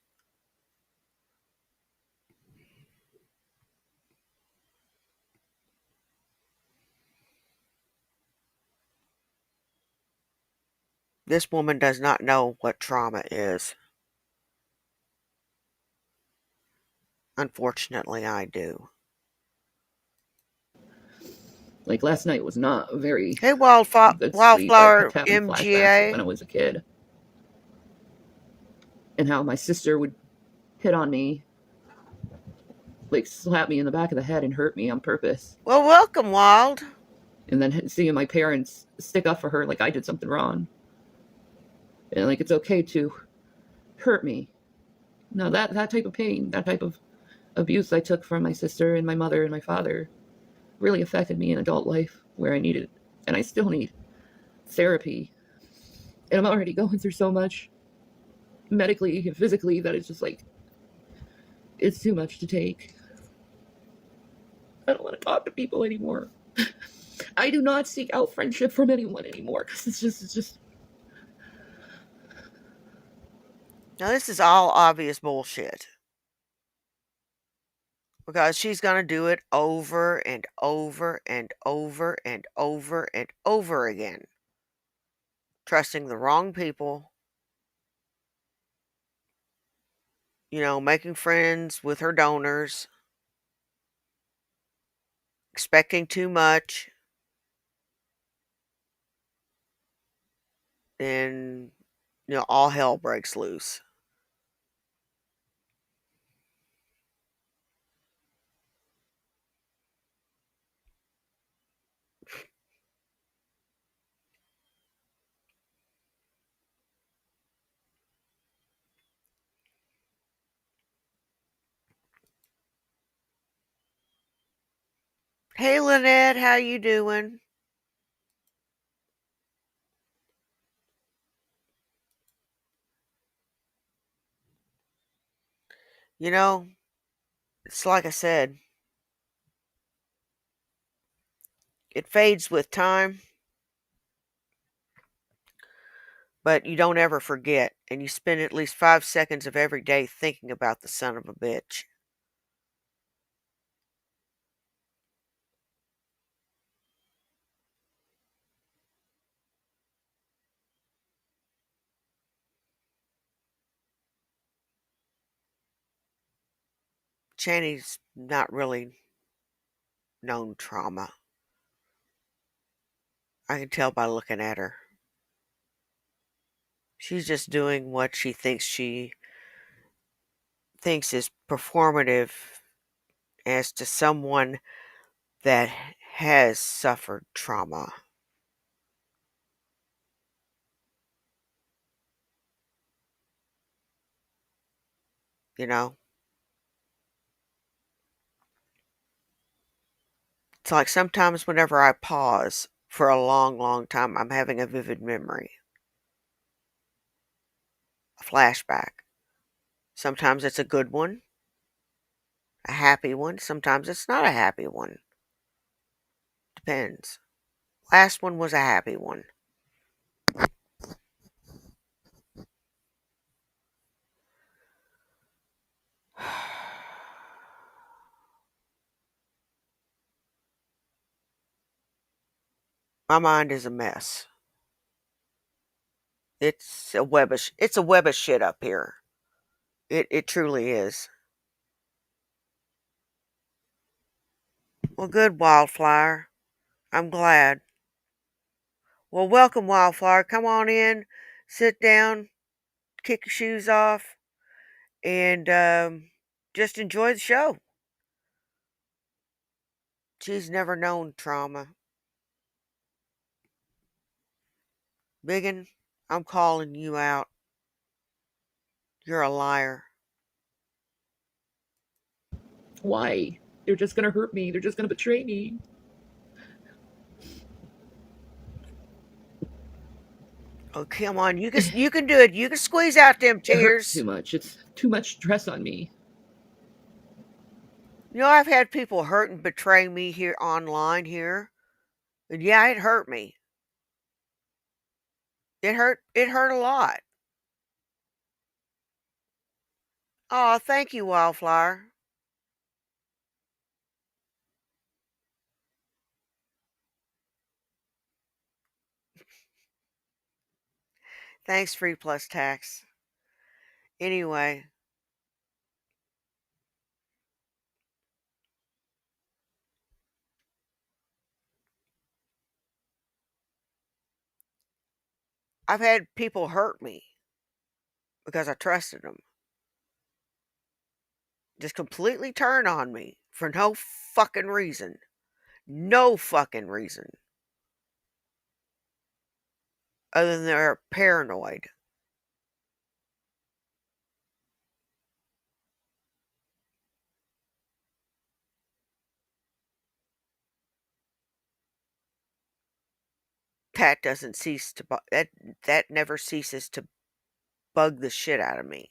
Speaker 1: This woman does not know what trauma is. Unfortunately, I do.
Speaker 6: Like last night was not a very
Speaker 1: Hey,
Speaker 6: good sleep. I
Speaker 1: Wildflower
Speaker 6: kept having flashbacks of when
Speaker 1: MGA.
Speaker 6: I was a kid and how my sister would hit on me, like slap me in the back of the head and hurt me on purpose.
Speaker 1: Well, welcome, Wild.
Speaker 6: And then seeing my parents stick up for her like I did something wrong. And like it's okay to hurt me. No, that type of pain, that type of abuse I took from my sister and my mother and my father really affected me in adult life where I needed, and I still need, therapy. And I'm already going through so much medically and physically that it's just like, it's too much to take. I don't want to talk to people anymore. I do not seek out friendship from anyone anymore because it's just.
Speaker 1: Now, this is all obvious bullshit. Because she's going to do it over and over and over and over and over again. Trusting the wrong people. Making friends with her donors. Expecting too much. And, all hell breaks loose. Hey, Lynette, how you doing? It's like I said. It fades with time, but you don't ever forget, and you spend at least 5 seconds of every day thinking about the son of a bitch. Channy's not really known trauma. I can tell by looking at her. She's just doing what she thinks is performative as to someone that has suffered trauma. You know? It's like sometimes whenever I pause for a long, long time, I'm having a vivid memory, a flashback. Sometimes it's a good one, a happy one. Sometimes it's not a happy one. Depends. Last one was a happy one. My mind is a mess. It's a web of shit up here. It truly is. Well, good, Wildflower. I'm glad. Well, welcome, Wildflower. Come on in, sit down, kick your shoes off, and just enjoy the show. She's never known trauma. Biggin, I'm calling you out. You're a liar.
Speaker 6: Why? They're just gonna hurt me. They're just gonna betray me.
Speaker 1: Oh, come on. You can do it. You can squeeze out them
Speaker 6: It hurts too
Speaker 1: tears.
Speaker 6: much. It's too much stress on me.
Speaker 1: You know, I've had people hurt and betray me here online here. And yeah, it hurt me. It hurt a lot. Oh, thank you, Wildflower. Thanks, Free Plus Tax. Anyway, I've had people hurt me because I trusted them. Just completely turn on me for no fucking reason. No fucking reason. Other than they're paranoid. That doesn't cease to that never ceases to bug the shit out of me.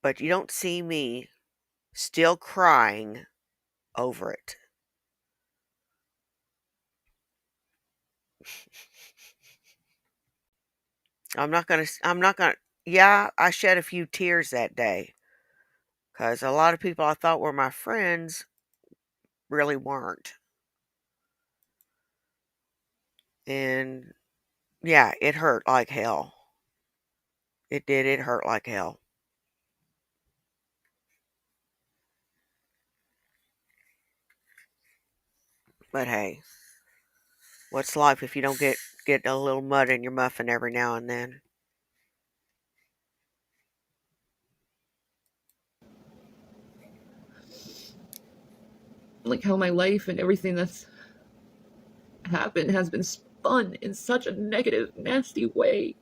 Speaker 1: But you don't see me still crying over it. I'm not going to yeah, I shed a few tears that day cuz a lot of people I thought were my friends really weren't. And yeah, it hurt like hell. It did. It hurt like hell. But hey, what's life if you don't get a little mud in your muffin every now and then?
Speaker 6: Like how my life and everything that's happened has been spun in such a negative, nasty way.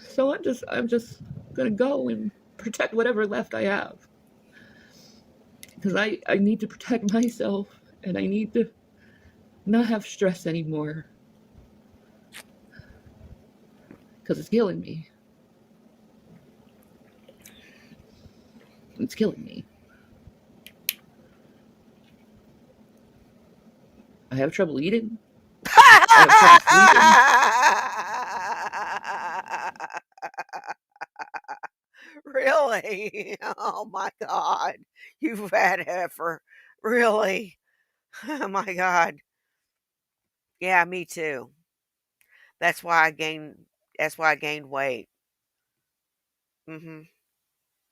Speaker 6: So I'm just gonna go and protect whatever left I have. Because I need to protect myself and I need to not have stress anymore. Because it's killing me. It's killing me. I have trouble eating. I have trouble sleeping.
Speaker 1: Really? Oh my God. You've had heifer. Really? Oh my God. Yeah, me too. That's why I gained that's why I gained weight. Mhm.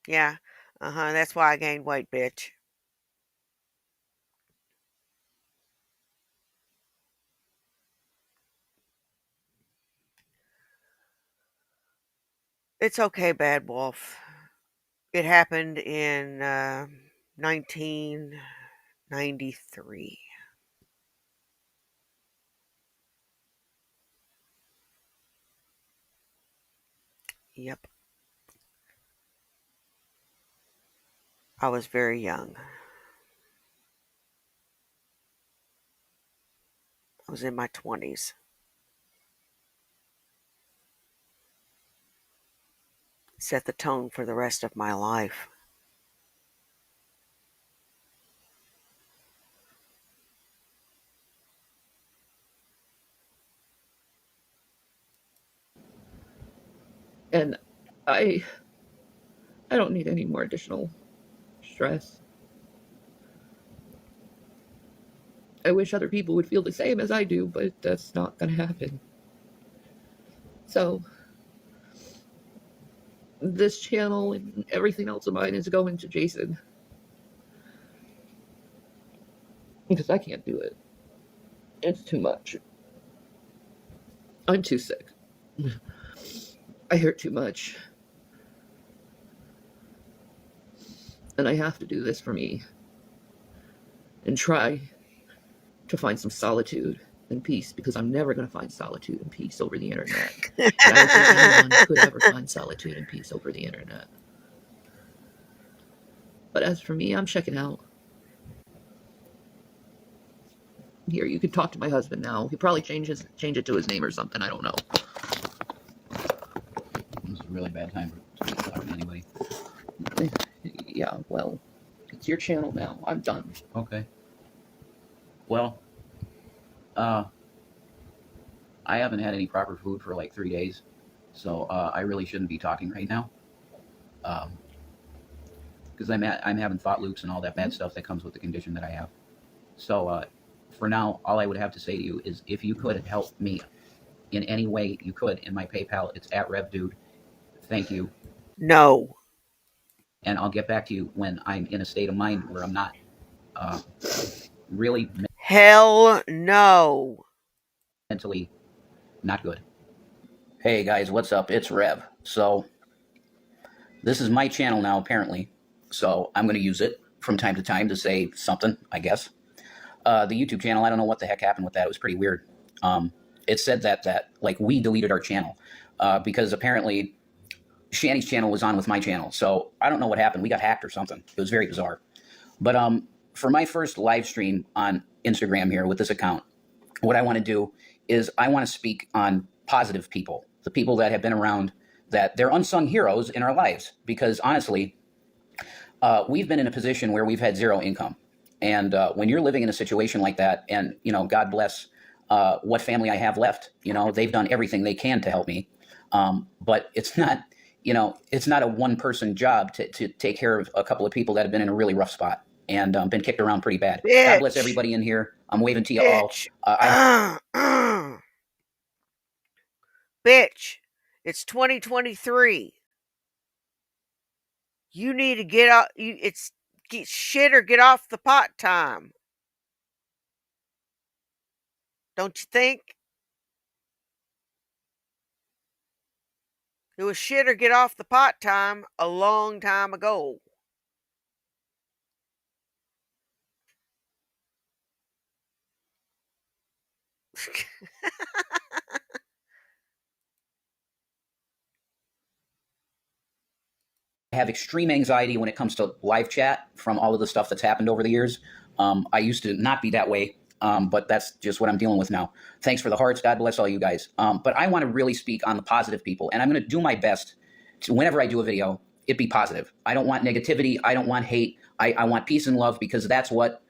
Speaker 1: Yeah. Uh-huh. That's why I gained weight, bitch. It's okay, Bad Wolf. It happened in 1993. Yep. I was very young. I was in my 20s. Set the tone for the rest of my life.
Speaker 6: And I I don't need any more additional stress. I wish other people would feel the same as I do, but that's not going to happen. So, this channel and everything else of mine is going to Jason. Because I can't do it. It's too much. I'm too sick. I hurt too much. And I have to do this for me. And try to find some solitude and peace, because I'm never going to find solitude and peace over the internet. And I don't think anyone could ever find solitude and peace over the internet. But as for me, I'm checking out. Here, you can talk to my husband now. He probably change it to his name or something. I don't know.
Speaker 2: This is a really bad time for talking to anybody.
Speaker 6: Yeah, well, it's your channel now. I'm done.
Speaker 2: Okay. Well, I haven't had any proper food for like 3 days, so I really shouldn't be talking right now. Because I'm having thought loops and all that bad stuff that comes with the condition that I have. So for now, all I would have to say to you is if you could help me in any way you could in my PayPal, it's at RevDude. Thank you.
Speaker 1: No.
Speaker 2: And I'll get back to you when I'm in a state of mind where I'm not really
Speaker 1: Hell no.
Speaker 2: mentally not good. Hey guys, what's up? It's Rev. So this is my channel now, apparently. So I'm going to use it from time to time to say something, I guess. The YouTube channel, I don't know what the heck happened with that. It was pretty weird. It said that like we deleted our channel because apparently Shanny's channel was on with my channel. So I don't know what happened. We got hacked or something. It was very bizarre. But for my first live stream on Instagram here with this account, what I want to do is I want to speak on positive people, the people that have been around, that they're unsung heroes in our lives. Because honestly, we've been in a position where we've had zero income. And when you're living in a situation like that, and, you know, God bless what family I have left, you know, they've done everything they can to help me. But it's not, you know, it's not a one-person job to take care of a couple of people that have been in a really rough spot and been kicked around pretty bad.
Speaker 1: Bitch.
Speaker 2: God bless everybody in here. I'm waving to you
Speaker 1: Bitch.
Speaker 2: all.
Speaker 1: Bitch. It's 2023. You need to get off. It's get shit or get off the pot time. Don't you think? It was shit or get off the pot time a long time ago.
Speaker 2: I have extreme anxiety when it comes to live chat from all of the stuff that's happened over the years. I used to not be that way, but that's just what I'm dealing with now. Thanks for the hearts. God bless all you guys. But I want to really speak on the positive people, and I'm going to do my best to, whenever I do a video, it be positive. I don't want negativity. I don't want hate. I want peace and love, because that's what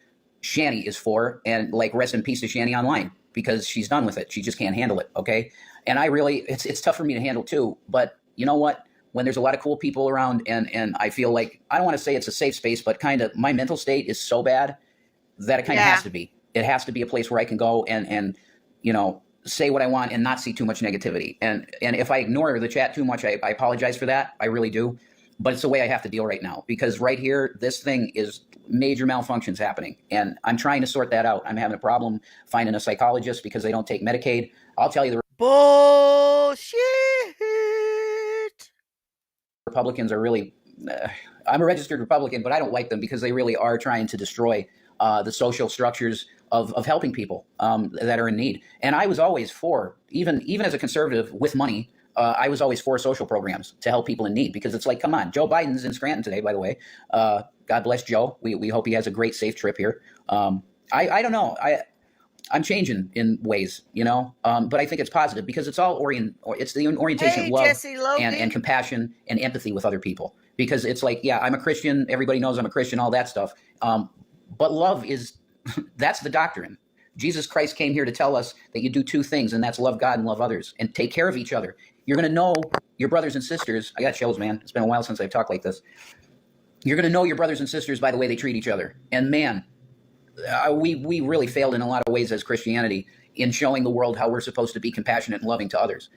Speaker 2: Shanny is for. And like, rest in peace to Shanny Online, because she's done with it. She just can't handle it. Okay. And I really, it's tough for me to handle too, but you know what? When there's a lot of cool people around, and I feel like, I don't want to say it's a safe space, but kind of my mental state is so bad that it kind of has to be. It has to be a place where I can go and you know, say what I want and not see too much negativity. And if I ignore the chat too much, I apologize for that. I really do. But it's the way I have to deal right now, because right here, this thing is major malfunctions happening. And I'm trying to sort that out. I'm having a problem finding a psychologist because they don't take Medicaid. I'll tell you the
Speaker 1: Bullshit.
Speaker 2: Republicans are really, I'm a registered Republican, but I don't like them because they really are trying to destroy the social structures of helping people that are in need. And I was always for, even as a conservative with money, I was always for social programs to help people in need, because it's like, come on, Joe Biden's in Scranton today, by the way. God bless Joe. We hope he has a great, safe trip here. I don't know. I'm changing in ways, you know, but I think it's positive because it's all it's the orientation of love and compassion and empathy with other people. Because it's like, yeah, I'm a Christian. Everybody knows I'm a Christian, all that stuff. But love is, that's the doctrine. Jesus Christ came here to tell us that you do two things, and that's love God and love others and take care of each other. You're going to know your brothers and sisters. I got chills, man. It's been a while since I've talked like this. You're going to know your brothers and sisters by the way they treat each other. And man, we really failed in a lot of ways as Christianity in showing the world how we're supposed to be compassionate and loving to others.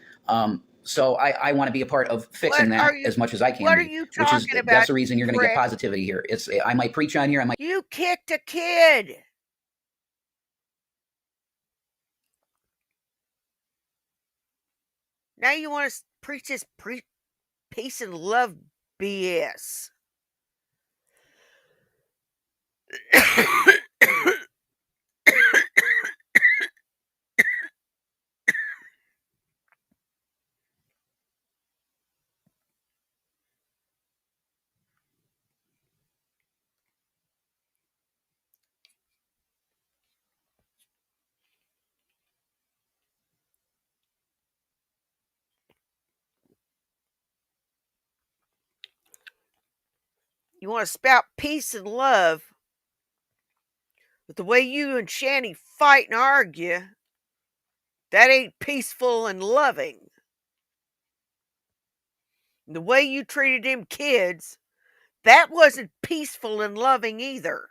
Speaker 2: So I want to be a part of fixing that as much as I can.
Speaker 1: What are you talking about?
Speaker 2: That's the reason you're going to get positivity here. I might preach on here.
Speaker 1: You kicked a kid. Now you want to preach this peace and love BS. You want to spout peace and love, but the way you and Shanny fight and argue, that ain't peaceful and loving. And the way you treated them kids, that wasn't peaceful and loving either.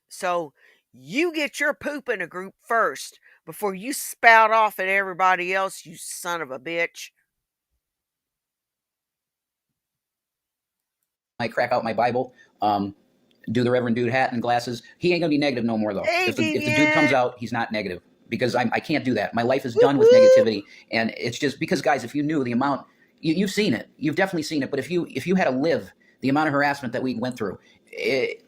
Speaker 1: So you get your poop in a group first before you spout off at everybody else, you son of a bitch.
Speaker 2: I crack out my Bible, do the Reverend Dude hat and glasses. He ain't gonna be negative no more though.
Speaker 1: Hey,
Speaker 2: If the dude comes
Speaker 1: Deviant.
Speaker 2: out, he's not negative because I can't do that. My life is done with negativity, and it's just because, guys, if you knew the amount, you've seen it, you've definitely seen it. But if you had to live the amount of harassment that we went through, it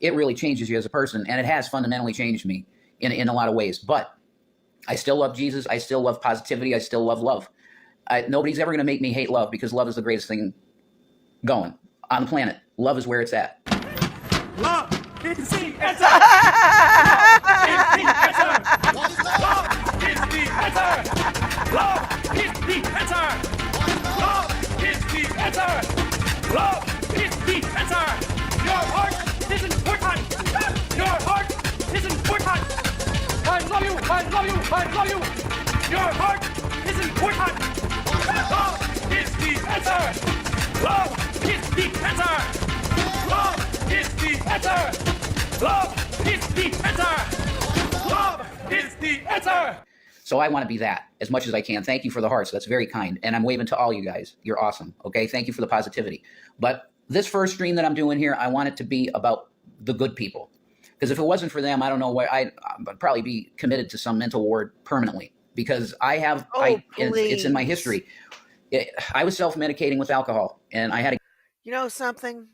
Speaker 2: really changes you as a person, and it has fundamentally changed me in a lot of ways. But I still love Jesus. I still love positivity. I still love love. Nobody's ever gonna make me hate love because love is the greatest thing going on the planet. Love is where it's at.
Speaker 8: Love is the answer. Love is the answer. Love is the answer. Love is the answer. Love is the answer. Love is the answer. Your heart is important. Your heart is important. I love you. I love you. I love you. Your heart is important. Love is the answer. Love is the answer. Love is the answer. Love is the answer. Love is the answer.
Speaker 2: So I want to be that as much as I can. Thank you for the hearts. That's very kind. And I'm waving to all you guys. You're awesome. Okay. Thank you for the positivity. But this first stream that I'm doing here, I want it to be about the good people. Because if it wasn't for them, I don't know where I'd probably be committed to some mental ward permanently. Because it's in my history. I was self-medicating with alcohol, and I had to.
Speaker 1: You know something?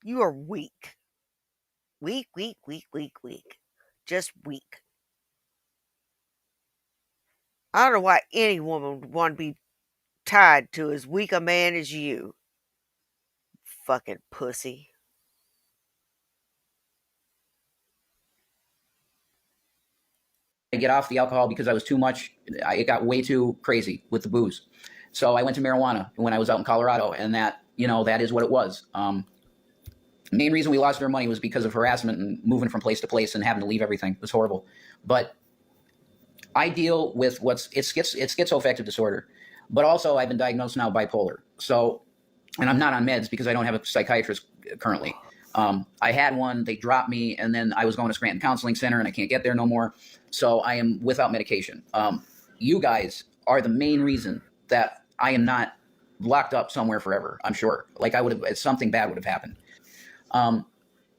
Speaker 1: You are weak. Weak, weak, weak, weak, weak. Just weak. I don't know why any woman would want to be tied to as weak a man as you. Fucking pussy.
Speaker 2: Get off the alcohol because I was too much. It got way too crazy with the booze. So I went to marijuana when I was out in Colorado, and that is what it was. The main reason we lost our money was because of harassment and moving from place to place and having to leave everything. It was horrible. But I deal with it's schizoaffective disorder, but also I've been diagnosed now bipolar. So, and I'm not on meds because I don't have a psychiatrist currently. I had one, they dropped me, and then I was going to Scranton Counseling Center, and I can't get there no more. So I am without medication. You guys are the main reason that I am not locked up somewhere forever, I'm sure. Like something bad would have happened.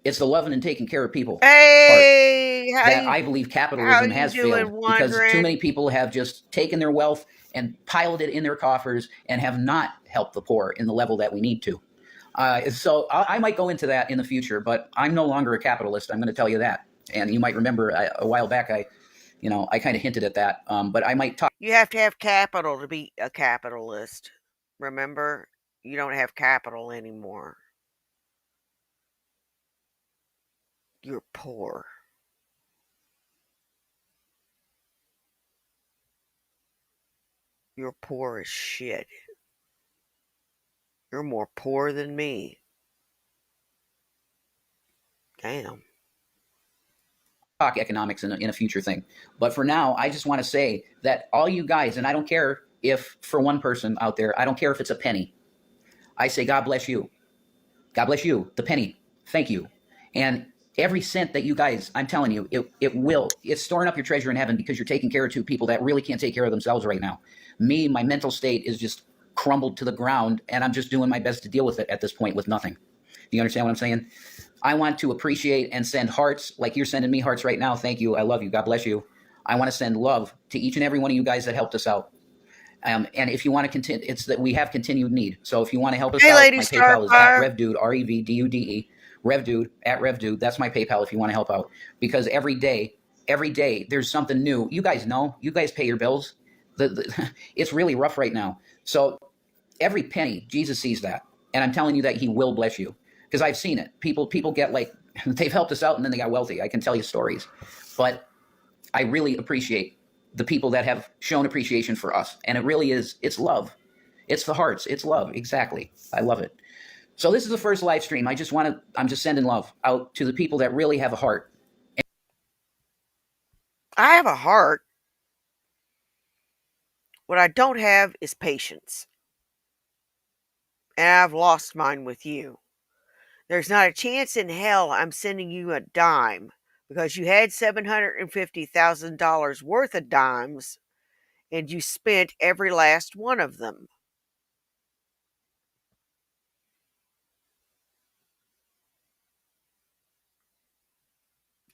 Speaker 2: It's the loving and taking care of people
Speaker 1: Hey,
Speaker 2: part that I believe capitalism has failed because too many people have just taken their wealth and piled it in their coffers and have not helped the poor in the level that we need to. So I might go into that in the future, but I'm no longer a capitalist. I'm going to tell you that. And you might remember a while back, I kind of hinted at that. But I might talk.
Speaker 1: You have to have capital to be a capitalist. Remember, you don't have capital anymore. You're poor. You're poor as shit. You're more poor than me. Damn.
Speaker 2: Talk economics in a future thing. But for now, I just want to say that all you guys, and I don't care if for one person out there, I don't care if it's a penny. I say, God bless you. God bless you, the penny. Thank you. And every cent that you guys, I'm telling you, it's storing up your treasure in heaven because you're taking care of two people that really can't take care of themselves right now. Me, my mental state is just crumbled to the ground, and I'm just doing my best to deal with it at this point with nothing. Do you understand what I'm saying? I want to appreciate and send hearts like you're sending me hearts right now. Thank you. I love you. God bless you. I want to send love to each and every one of you guys that helped us out. And if you want to continue, it's that we have continued need. So if you want to help us out, my PayPal is at RevDude, RevDude, RevDude, at RevDude. That's my PayPal if you want to help out. Because every day, there's something new. You guys know. You guys pay your bills. It's really rough right now. So every penny, Jesus sees that. And I'm telling you that he will bless you. Because I've seen it. People get they've helped us out and then they got wealthy. I can tell you stories. But I really appreciate the people that have shown appreciation for us. And it really is, it's love. It's the hearts. It's love. Exactly. I love it. So this is the first live stream. I'm just sending love out to the people that really have a heart.
Speaker 1: I have a heart. What I don't have is patience. And I've lost mine with you. There's not a chance in hell I'm sending you a dime because you had $750,000 worth of dimes and you spent every last one of them.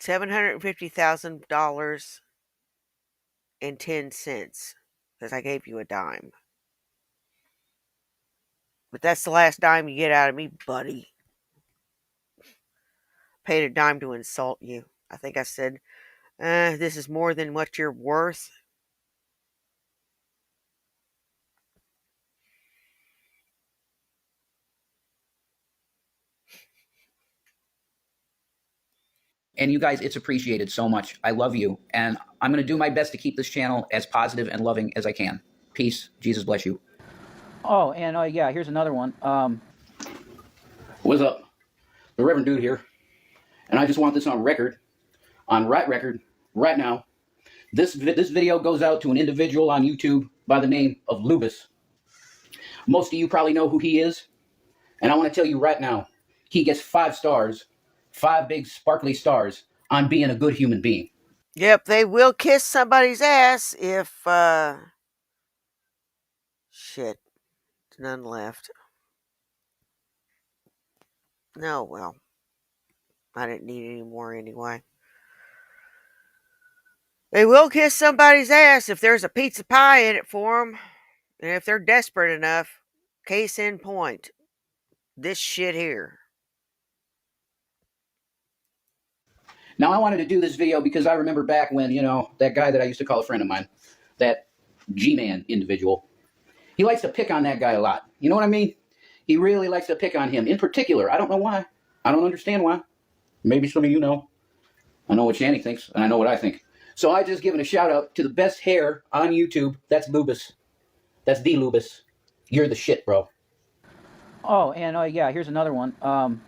Speaker 1: $750,000 and 10 cents because I gave you a dime. But that's the last dime you get out of me, buddy. Paid a dime to insult you. I think I said, this is more than what you're worth.
Speaker 2: And you guys, it's appreciated so much. I love you. And I'm going to do my best to keep this channel as positive and loving as I can. Peace. Jesus bless you.
Speaker 9: Oh, and yeah, here's another one.
Speaker 2: What's up? The Reverend Dude here. And I just want this on record, right now. This video goes out to an individual on YouTube by the name of Lubus. Most of you probably know who he is. And I want to tell you right now, he gets 5 stars, 5 big sparkly stars on being a good human being.
Speaker 1: Yep, they will kiss somebody's ass if, shit, there's none left. No, well, I didn't need any more anyway. They will kiss somebody's ass if there's a pizza pie in it for them. And if they're desperate enough, case in point, this shit here.
Speaker 2: Now, I wanted to do this video because I remember back when, that guy that I used to call a friend of mine, that G-Man individual, he likes to pick on that guy a lot. You know what I mean? He really likes to pick on him. In particular, I don't know why. I don't understand why. Maybe some of you know. I know what Shanny thinks, and I know what I think. So I just given a shout out to the best hair on YouTube. That's Lubus. That's D Lubus. You're the shit, bro.
Speaker 9: Oh, and yeah, here's another one.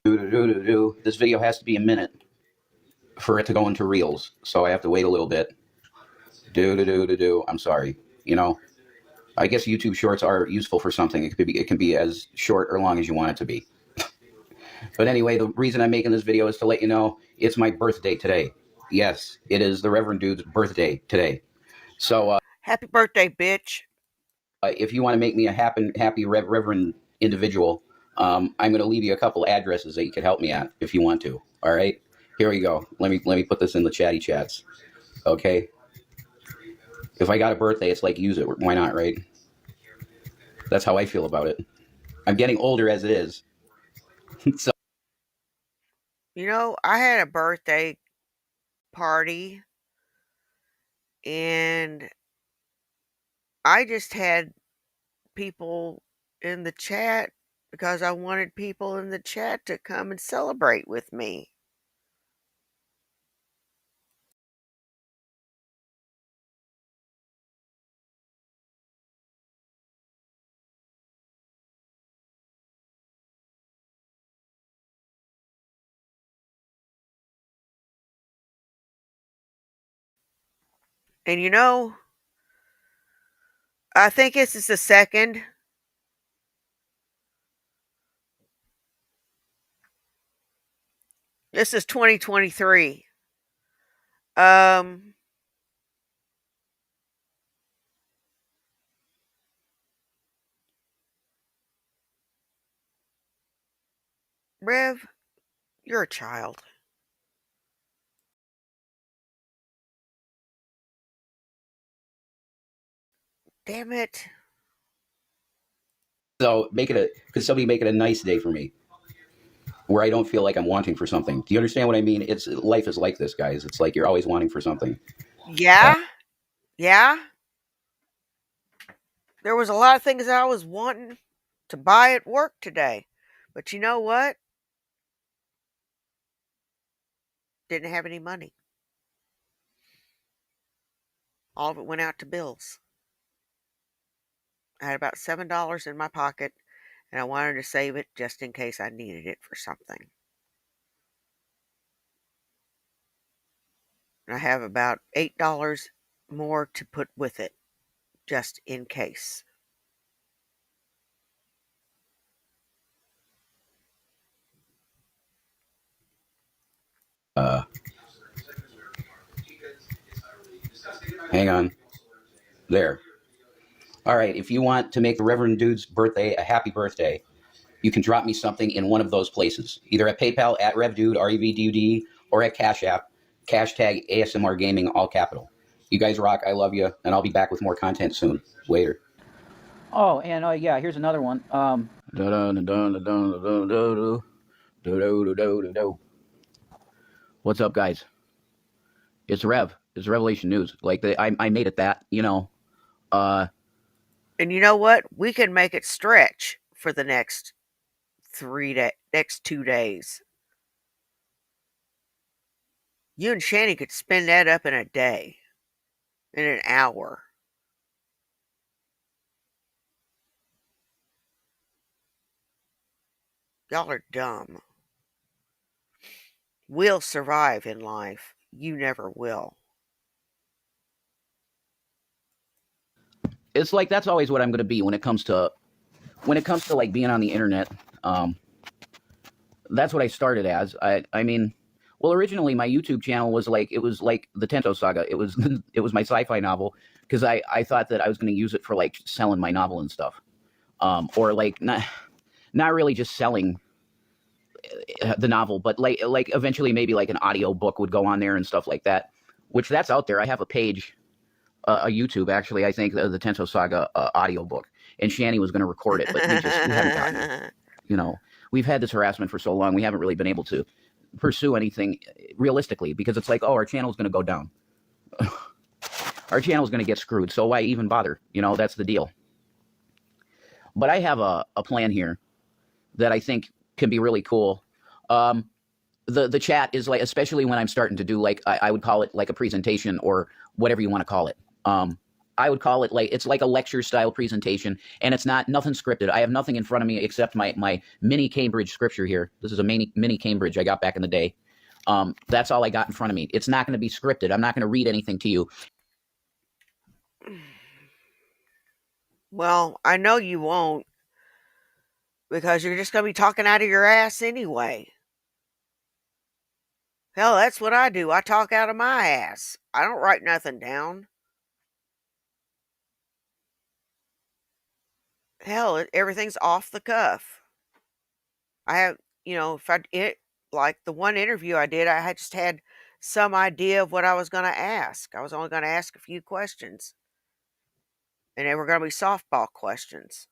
Speaker 2: This video has to be a minute for it to go into Reels, so I have to wait a little bit. I'm sorry. I guess YouTube Shorts are useful for something. It can be as short or long as you want it to be. But anyway, the reason I'm making this video is to let you know it's my birthday today. Yes, it is the Reverend Dude's birthday today. So
Speaker 1: happy birthday, bitch.
Speaker 2: If you want to make me a happy Reverend individual, I'm going to leave you a couple addresses that you could help me at if you want to. All right, here we go. Let me put this in the chatty chats. Okay. If I got a birthday, it's like, use it. Why not, right? That's how I feel about it. I'm getting older as it is. So,
Speaker 1: I had a birthday party and I just had people in the chat because I wanted people in the chat to come and celebrate with me. And I think this is the second. This is 2023. Rev, you're a child. Damn it.
Speaker 2: so could somebody make it a nice day for me where I don't feel like I'm wanting for something? Do you understand what I mean? Life is like this, guys. It's like you're always wanting for something.
Speaker 1: Yeah. Yeah. There was a lot of things I was wanting to buy at work today. But you know what? Didn't have any money. All of it went out to bills. I had about $7 in my pocket, and I wanted to save it just in case I needed it for something. And I have about $8 more to put with it, just in case.
Speaker 2: Hang on. There. All right. If you want to make the Reverend Dude's birthday a happy birthday, you can drop me something in one of those places, either at PayPal at RevDude, REVDUD, or at Cash App, hashtag ASMR Gaming, all capital. You guys rock. I love you, and I'll be back with more content soon. Later.
Speaker 9: Oh, and yeah, here's another one.
Speaker 2: What's up, guys? It's Rev. It's Revelation News. Like I made it that, you know.
Speaker 1: And you know what? We can make it stretch for the next 2 days. You and Shanny could spin that up in a day, in an hour. Y'all are dumb. We'll survive in life. You never will.
Speaker 2: It's like that's always what I'm going to be when it comes to like being on the internet. That's what I started as. I mean, well, originally my YouTube channel was like the Tento Saga. It was my sci-fi novel because I thought that I was going to use it for like selling my novel and stuff, or like not really just selling the novel, but like eventually maybe like an audio book would go on there and stuff like that, which that's out there. I have a page, a YouTube actually. I think the Tento Saga audio book, and Shanny was going to record it, but we haven't gotten it. You know, we've had this harassment for so long, we haven't really been able to pursue anything realistically because it's like, oh, our channel's going to go down. Our channel's going to get screwed, so why even bother? You know, that's the deal. But I have a plan here that I think can be really cool. The chat is like, especially when I'm starting to do like, I would call it like a presentation or whatever you want to call it. I would call it like, it's like a lecture style presentation, and it's nothing scripted. I have nothing in front of me except my mini Cambridge scripture here. This is a mini Cambridge I got back in the day. That's all I got in front of me. It's not going to be scripted. I'm not going to read anything to you.
Speaker 1: Well, I know you won't, because you're just going to be talking out of your ass anyway. Hell, that's what I do. I talk out of my ass. I don't write nothing down. Hell, everything's off the cuff. I have, like the one interview I did, I just had some idea of what I was going to ask. I was only going to ask a few questions, and they were going to be softball questions.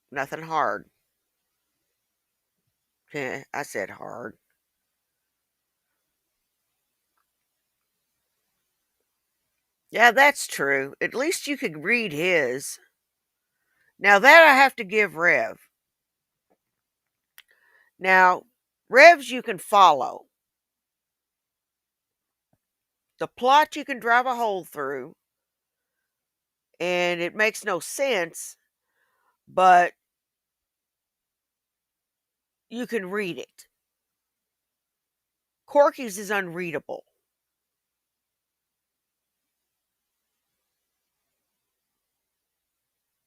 Speaker 1: Nothing hard. I said hard. Yeah, that's true. At least you could read his. Now that I have to give Rev. Now, Rev's you can follow. The plot you can drive a hole through. And it makes no sense, but you can read it. Corky's is unreadable.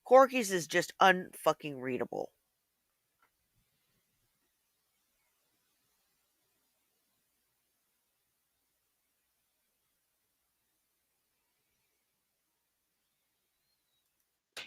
Speaker 1: Corky's is just unfucking readable.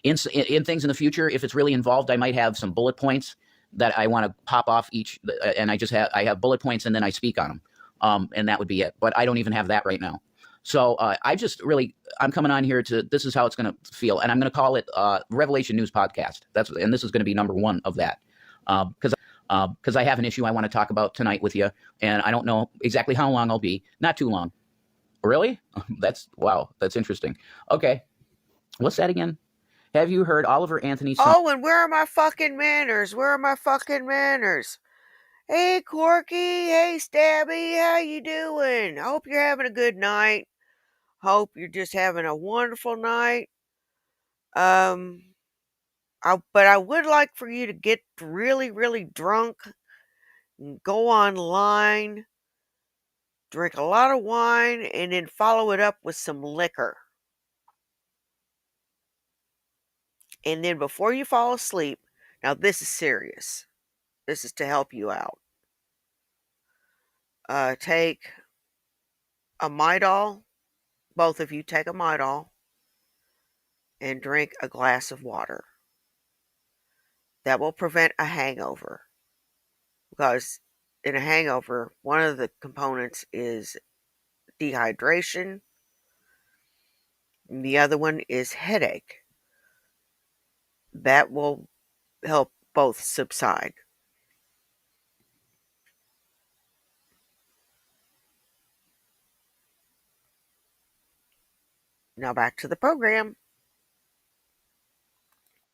Speaker 2: In things in the future, if it's really involved, I might have some bullet points that I want to pop off each, and I have bullet points and then I speak on them, and that would be it. But I don't even have that right now. So I'm coming on here this is how it's going to feel, and I'm going to call it Revelation News Podcast. And this is going to be number 1 of that, because I have an issue I want to talk about tonight with you, and I don't know exactly how long I'll be. Not too long. Really? That's interesting. Okay, what's that again? Have you heard Oliver Anthony's song?
Speaker 1: Oh, and where are my fucking manners? Where are my fucking manners? Hey, Corky. Hey, Stabby. How you doing? I hope you're having a good night. Hope you're just having a wonderful night. But I would like for you to get really, really drunk and go online, drink a lot of wine, and then follow it up with some liquor. And then before you fall asleep, now this is serious. This is to help you out. Take a Midol. Both of you take a Midol and drink a glass of water. That will prevent a hangover. Because in a hangover, one of the components is dehydration, and the other one is headache. That will help both subside. Now back to the program.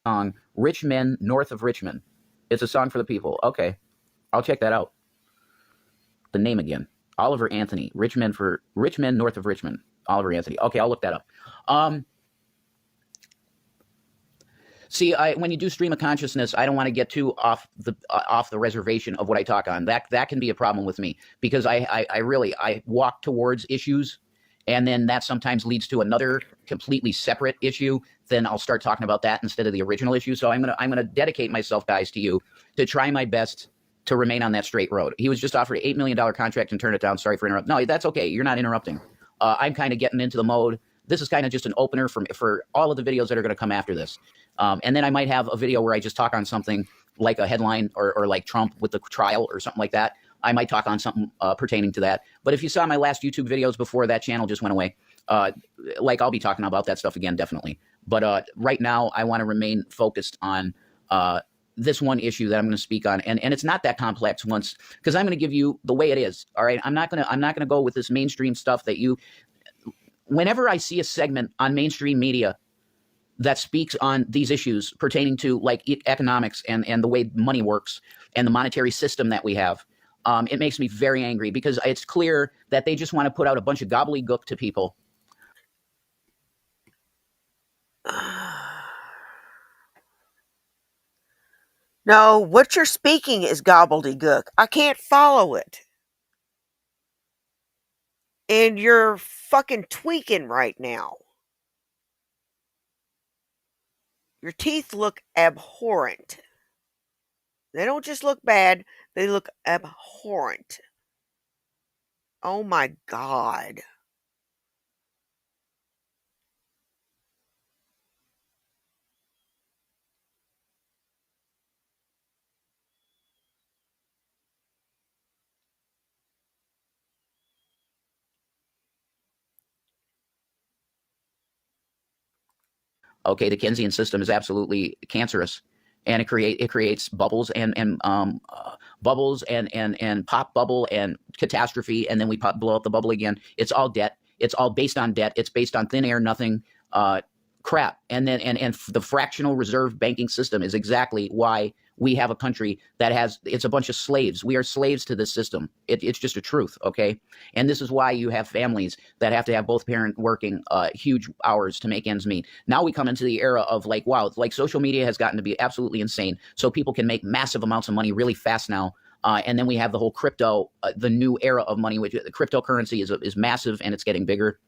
Speaker 2: Song, Rich Men North of Richmond. It's a song for the people. Okay, I'll check that out. The name again. Oliver Anthony. Rich Men North of Richmond. Oliver Anthony. Okay, I'll look that up. See, when you do stream of consciousness, I don't want to get too off the reservation of what I talk on. That can be a problem with me because I walk towards issues, and then that sometimes leads to another completely separate issue. Then I'll start talking about that instead of the original issue. So I'm gonna dedicate myself, guys, to you to try my best to remain on that straight road. He was just offered an $8 million contract and turned it down. Sorry for interrupting. No, that's okay. You're not interrupting. I'm kind of getting into the mode. This is kind of just an opener for all of the videos that are going to come after this. And then I might have a video where I just talk on something like a headline or like Trump with the trial or something like that. I might talk on something pertaining to that. But if you saw my last YouTube videos before that channel just went away, like I'll be talking about that stuff again, definitely. But right now I want to remain focused on this one issue that I'm going to speak on. And it's not that complex once, because I'm going to give you the way it is. All right. I'm not going to go with this mainstream stuff that whenever I see a segment on mainstream media that speaks on these issues pertaining to like economics and the way money works and the monetary system that we have, it makes me very angry because it's clear that they just want to put out a bunch of gobbledygook to people.
Speaker 1: No, what you're speaking is gobbledygook. I can't follow it. And you're fucking tweaking right now. Your teeth look abhorrent. They don't just look bad, they look abhorrent. Oh my God.
Speaker 2: Okay, the Keynesian system is absolutely cancerous, and it creates bubbles and bubbles and pop bubble and catastrophe, and then we blow up the bubble again. It's all debt. It's all based on debt. It's based on thin air, nothing crap. And then and the fractional reserve banking system is exactly why we have a country that it's a bunch of slaves. We are slaves to this system. It's just a truth, okay? And this is why you have families that have to have both parents working huge hours to make ends meet. Now we come into the era of like, wow, like social media has gotten to be absolutely insane. So people can make massive amounts of money really fast now. And then we have the whole crypto, the new era of money, which cryptocurrency is massive and it's getting bigger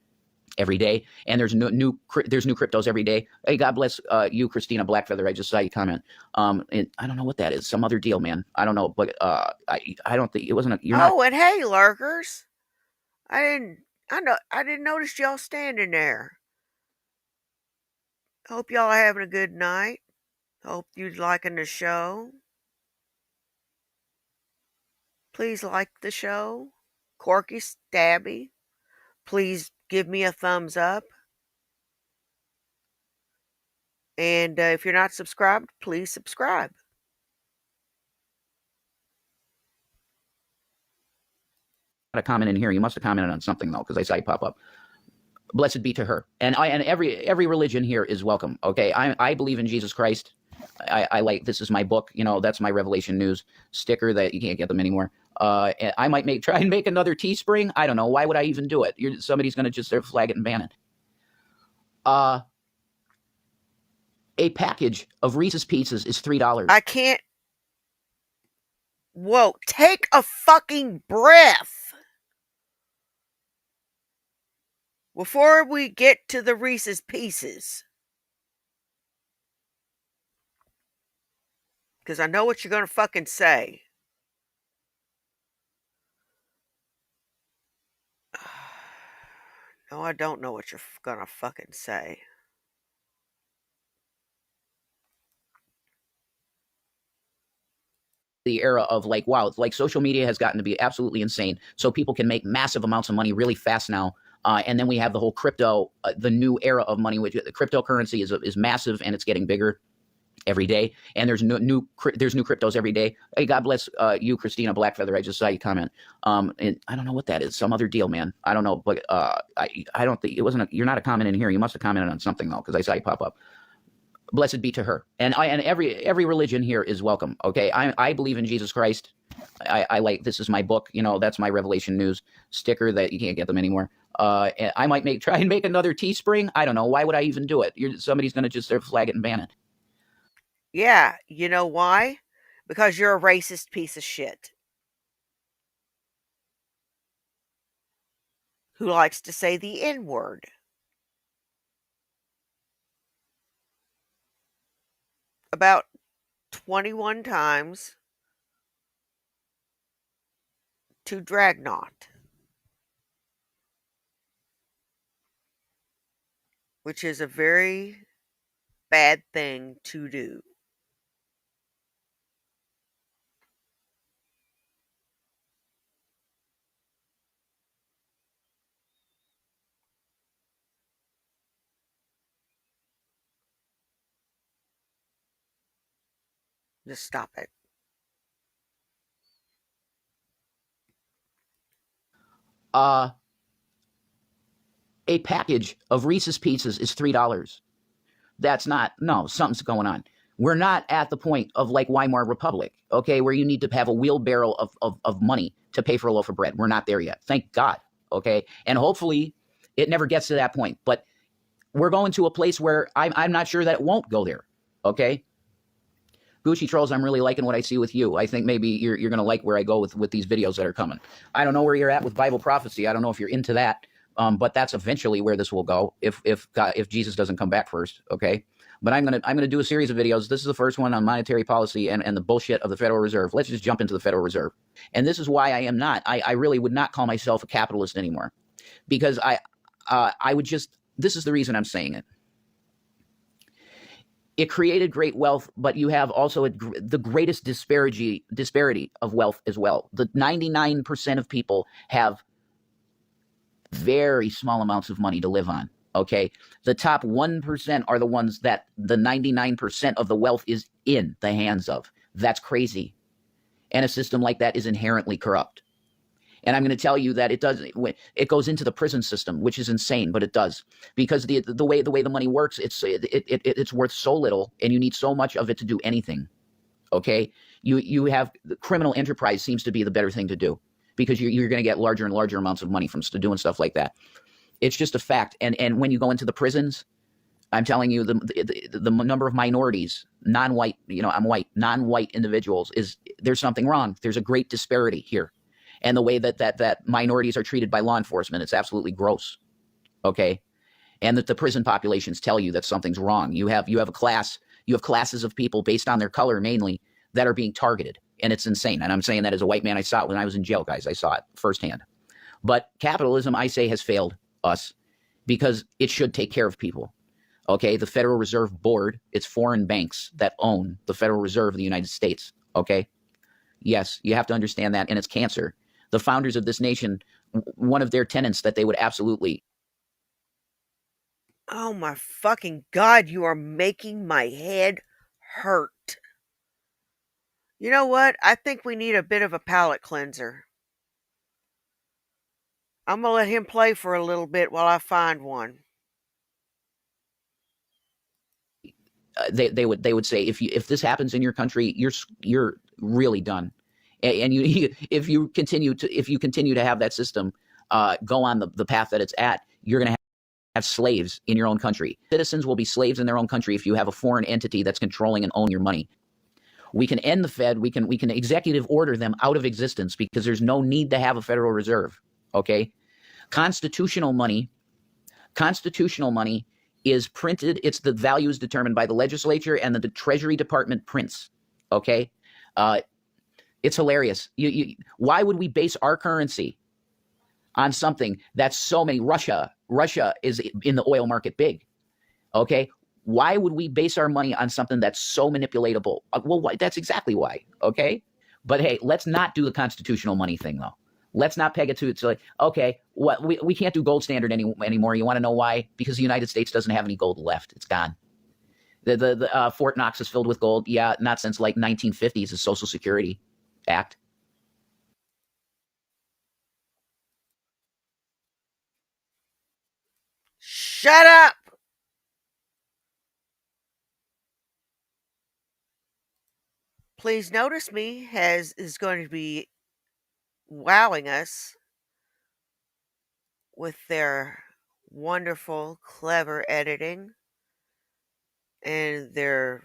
Speaker 2: every day, and there's new cryptos every day. Hey, God bless you, Christina Blackfeather. I just saw you comment. And I don't know what that is. Some other deal, man. I don't know, but I don't think it wasn't. You're not.
Speaker 1: Oh, and hey, lurkers! I didn't notice y'all standing there. Hope y'all are having a good night. Hope you're liking the show. Please like the show. Corky Stabby, please give me a thumbs up. And if you're not subscribed, please subscribe.
Speaker 2: A comment in here. You must have commented on something though, because I saw you pop up. Blessed be to her. And every religion here is welcome. Okay, I believe in Jesus Christ. I like, this is my book, that's my Revelation News sticker that you can't get them anymore. I might try and make another Teespring. I don't know. Why would I even do it? Somebody's going to just flag it and ban it. A package of Reese's Pieces is $3.
Speaker 1: I can't. Whoa, take a fucking breath. Before we get to the Reese's Pieces. Because I know what you're going to fucking say. No, I don't know what you're going to fucking say.
Speaker 2: The era of like, wow, like social media has gotten to be absolutely insane. So people can make massive amounts of money really fast now. And then we have the whole crypto, the new era of money, which the cryptocurrency is massive and it's getting bigger every day. And there's new cryptos every day. Hey, God bless you, Christina Blackfeather. I just saw you comment. And I don't know what that is. Some other deal, man. I don't know, but I don't think it wasn't. You're not a comment in here. You must have commented on something though, because I saw you pop up. Blessed be to her. And every religion here is welcome. Okay, I believe in Jesus Christ. I like, this is my book. That's my Revelation News sticker that you can't get them anymore. I might try and make another Teespring. I don't know. Why would I even do it? Somebody's going to just flag it and ban it.
Speaker 1: Yeah, you know why? Because you're a racist piece of shit. Who likes to say the N-word. About 21 times to Dragnaut. Which is a very bad thing to do. Just stop it.
Speaker 2: A package of Reese's Pieces is $3. That's not, no, something's going on. We're not at the point of like Weimar Republic, okay, where you need to have a wheelbarrow of money to pay for a loaf of bread. We're not there yet. Thank God, okay? And hopefully it never gets to that point. But we're going to a place where I'm not sure that it won't go there, okay? Gucci Trolls, I'm really liking what I see with you. I think maybe you're going to like where I go with these videos that are coming. I don't know where you're at with Bible prophecy. I don't know if you're into that. But that's eventually where this will go if Jesus doesn't come back first, okay? But I'm gonna do a series of videos. This is the first one on monetary policy and the bullshit of the Federal Reserve. Let's just jump into the Federal Reserve. And this is why I am not. I really would not call myself a capitalist anymore, because I would just. This is the reason I'm saying it. It created great wealth, but you have also the greatest disparity of wealth as well. The 99% of people have very small amounts of money to live on, okay? The top 1% are the ones that the 99% of the wealth is in the hands of. That's crazy. And a system like that is inherently corrupt. And I'm going to tell you that it goes into the prison system, which is insane, but it does. Because the way the money works, it's worth so little, and you need so much of it to do anything, okay? You have, the criminal enterprise seems to be the better thing to do, because you're going to get larger and larger amounts of money from doing stuff like that. It's just a fact. And when you go into the prisons, I'm telling you, the number of minorities, non-white, I'm white, non-white individuals, there's something wrong. There's a great disparity here. And the way that minorities are treated by law enforcement, it's absolutely gross, okay? And that the prison populations tell you that something's wrong. You have classes of people based on their color mainly that are being targeted. And it's insane. And I'm saying that as a white man. I saw it when I was in jail, guys. I saw it firsthand. But capitalism, I say, has failed us because it should take care of people. Okay, the Federal Reserve Board, it's foreign banks that own the Federal Reserve of the United States. Okay? Yes, you have to understand that, and it's cancer. The founders of this nation, one of their tenets that they would absolutely...
Speaker 1: Oh my fucking God, you are making my head hurt. You know what? I think we need a bit of a palate cleanser. I'm going to let him play for a little bit while I find one.
Speaker 2: they would say, if this happens in your country, you're really done. And if you continue to have that system go on the path that it's at, you're going to have slaves in your own country. Citizens will be slaves in their own country if you have a foreign entity that's controlling and owning your money. We can end the Fed. We can executive order them out of existence because there's no need to have a Federal Reserve. Okay, constitutional money is printed. It's the value is determined by the legislature and the Treasury Department prints. Okay, it's hilarious. Why would we base our currency on something that's so many? Russia is in the oil market big. Okay, why would we base our money on something that's so manipulatable? Well, that's exactly why. Okay, but hey, let's not do the constitutional money thing though. Let's not peg it to like, okay, what we can't do gold standard anymore. You want to know why? Because the United States doesn't have any gold left. It's gone. The Fort Knox is filled with gold. Yeah, not since like 1950s, the Social Security Act.
Speaker 1: Shut up. Please Notice Me is going to be wowing us with their wonderful, clever editing and their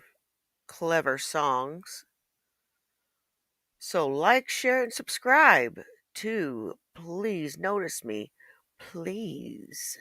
Speaker 1: clever songs. So like, share, and subscribe to Please Notice Me. Please.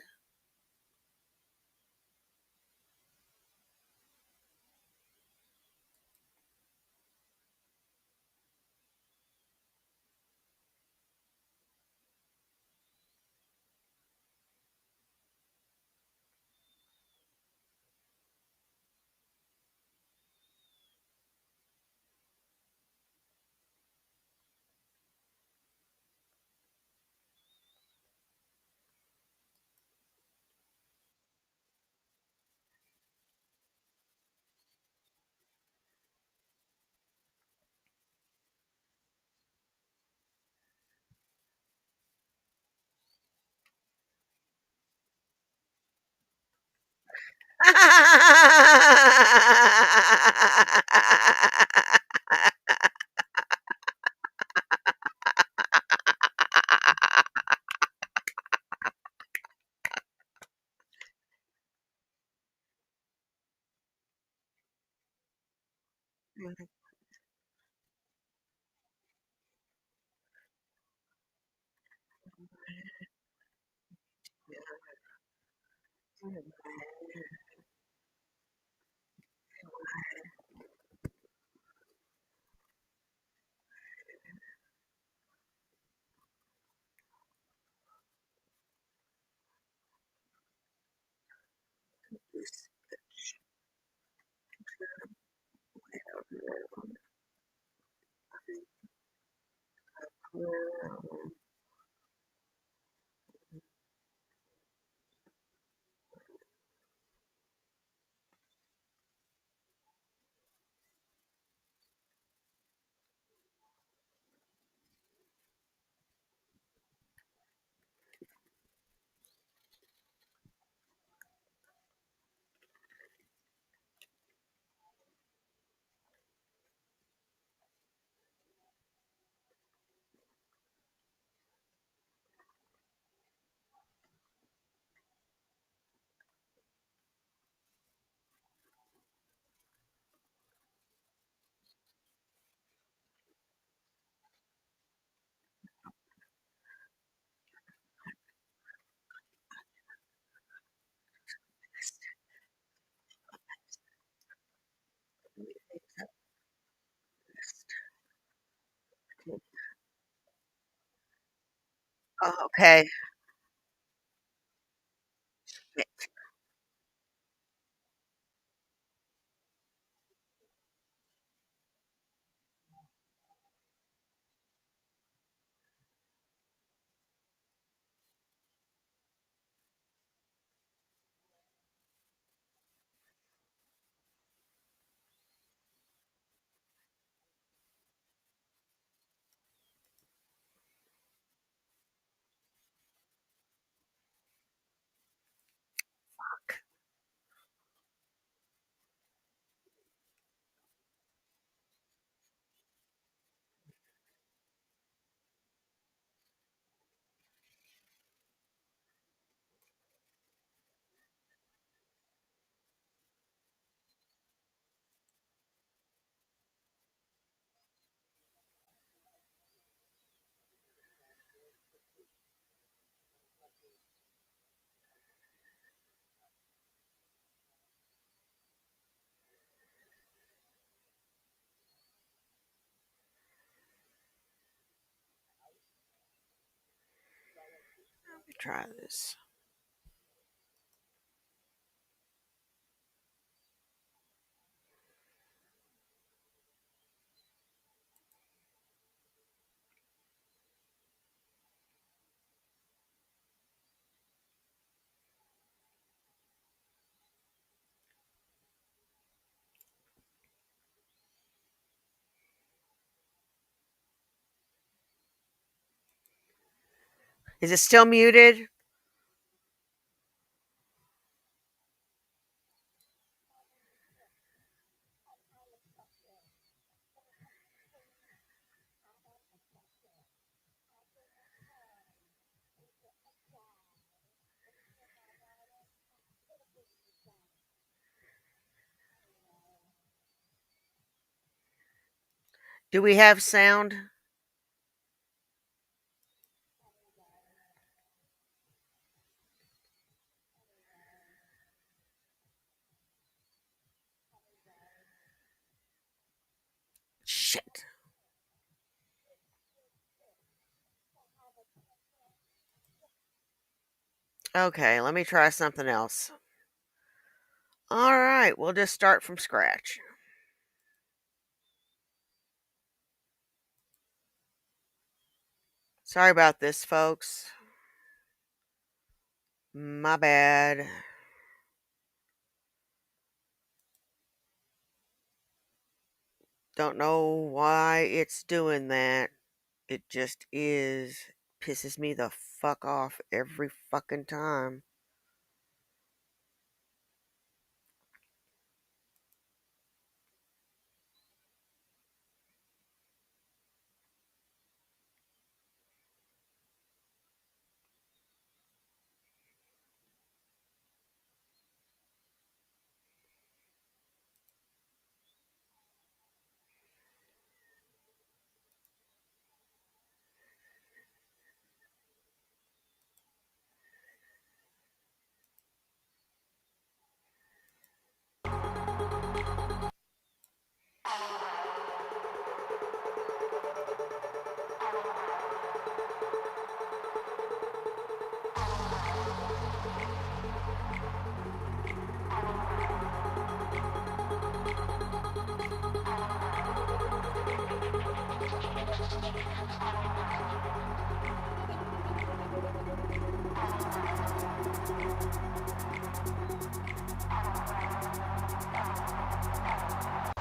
Speaker 1: Oh, okay. try this. Is it still muted? Do we have sound? Shit. Okay, let me try something else. All right, we'll just start from scratch. Sorry about this, folks. My bad. Don't know why it's doing that. It just is. Pisses me the fuck off every fucking time.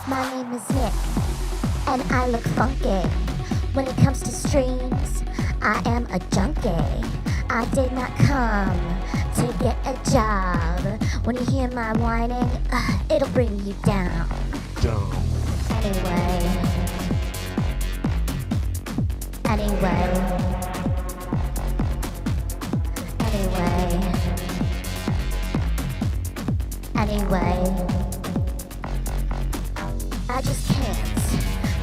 Speaker 10: My name is Nick, and I look funky. When it comes to streams, I am a junkie. I did not come to get a job. When you hear my whining, it'll bring you down. Anyway. I just can't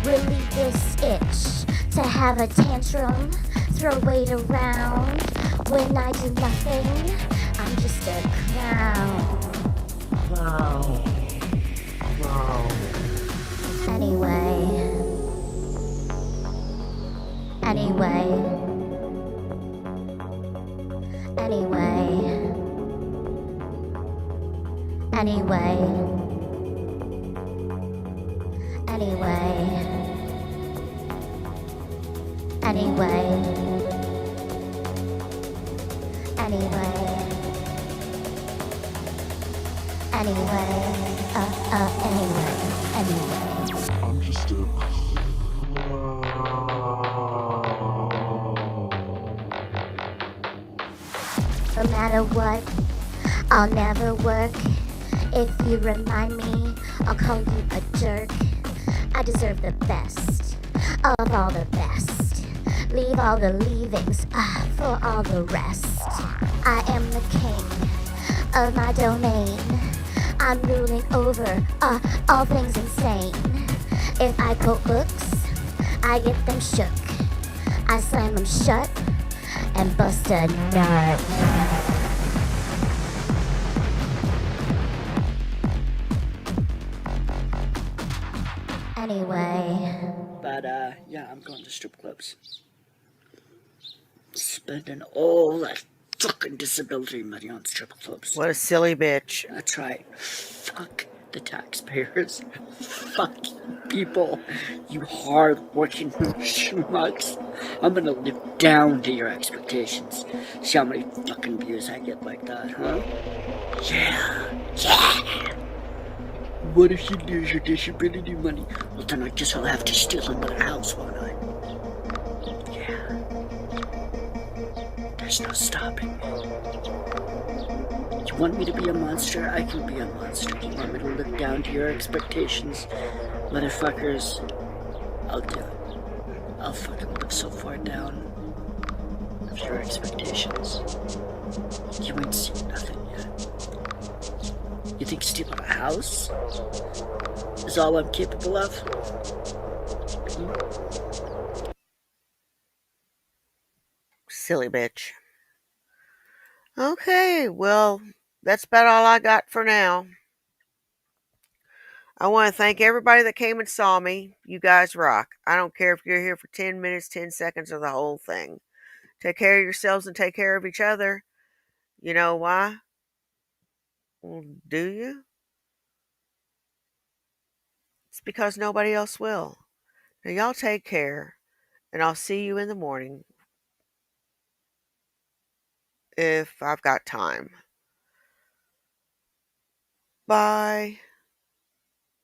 Speaker 10: relieve this itch to have a tantrum, throw weight around. When I do nothing, I'm just a clown. Anyway.
Speaker 11: I'm just a
Speaker 10: No matter what, I'll never work. If you remind me, I'll call you a jerk. I deserve the best of all the best. Leave all the leavings for all the rest. I am the king of my domain. I'm ruling over all things insane. If I quote books, I get them shook. I slam them shut and bust a nut. Anyway.
Speaker 12: But yeah, I'm going to strip clubs. Spending all that fucking disability money on strip clubs.
Speaker 1: What a silly bitch.
Speaker 12: That's right. Fuck the taxpayers. Fuck people. You hard-working schmucks. I'm gonna live down to your expectations. See how many fucking views I get like that, huh? Yeah. What if you lose your disability money? Well, then I guess I'll have to steal another house, won't I? Yeah. There's no stopping me. You want me to be a monster? I can be a monster. You want me to live down to your expectations? Motherfuckers, I'll do it. I'll fucking live so far down of your expectations. You ain't seen nothing yet. You think stealing a house is all I'm capable of?
Speaker 1: Silly bitch. Okay, well, that's about all I got for now. I want to thank everybody that came and saw me. You guys rock. I don't care if you're here for 10 minutes, 10 seconds, or the whole thing. Take care of yourselves and take care of each other. You know why? Well, do you? It's because nobody else will. Now, y'all take care, and I'll see you in the morning if I've got time. Bye.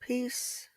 Speaker 1: Peace.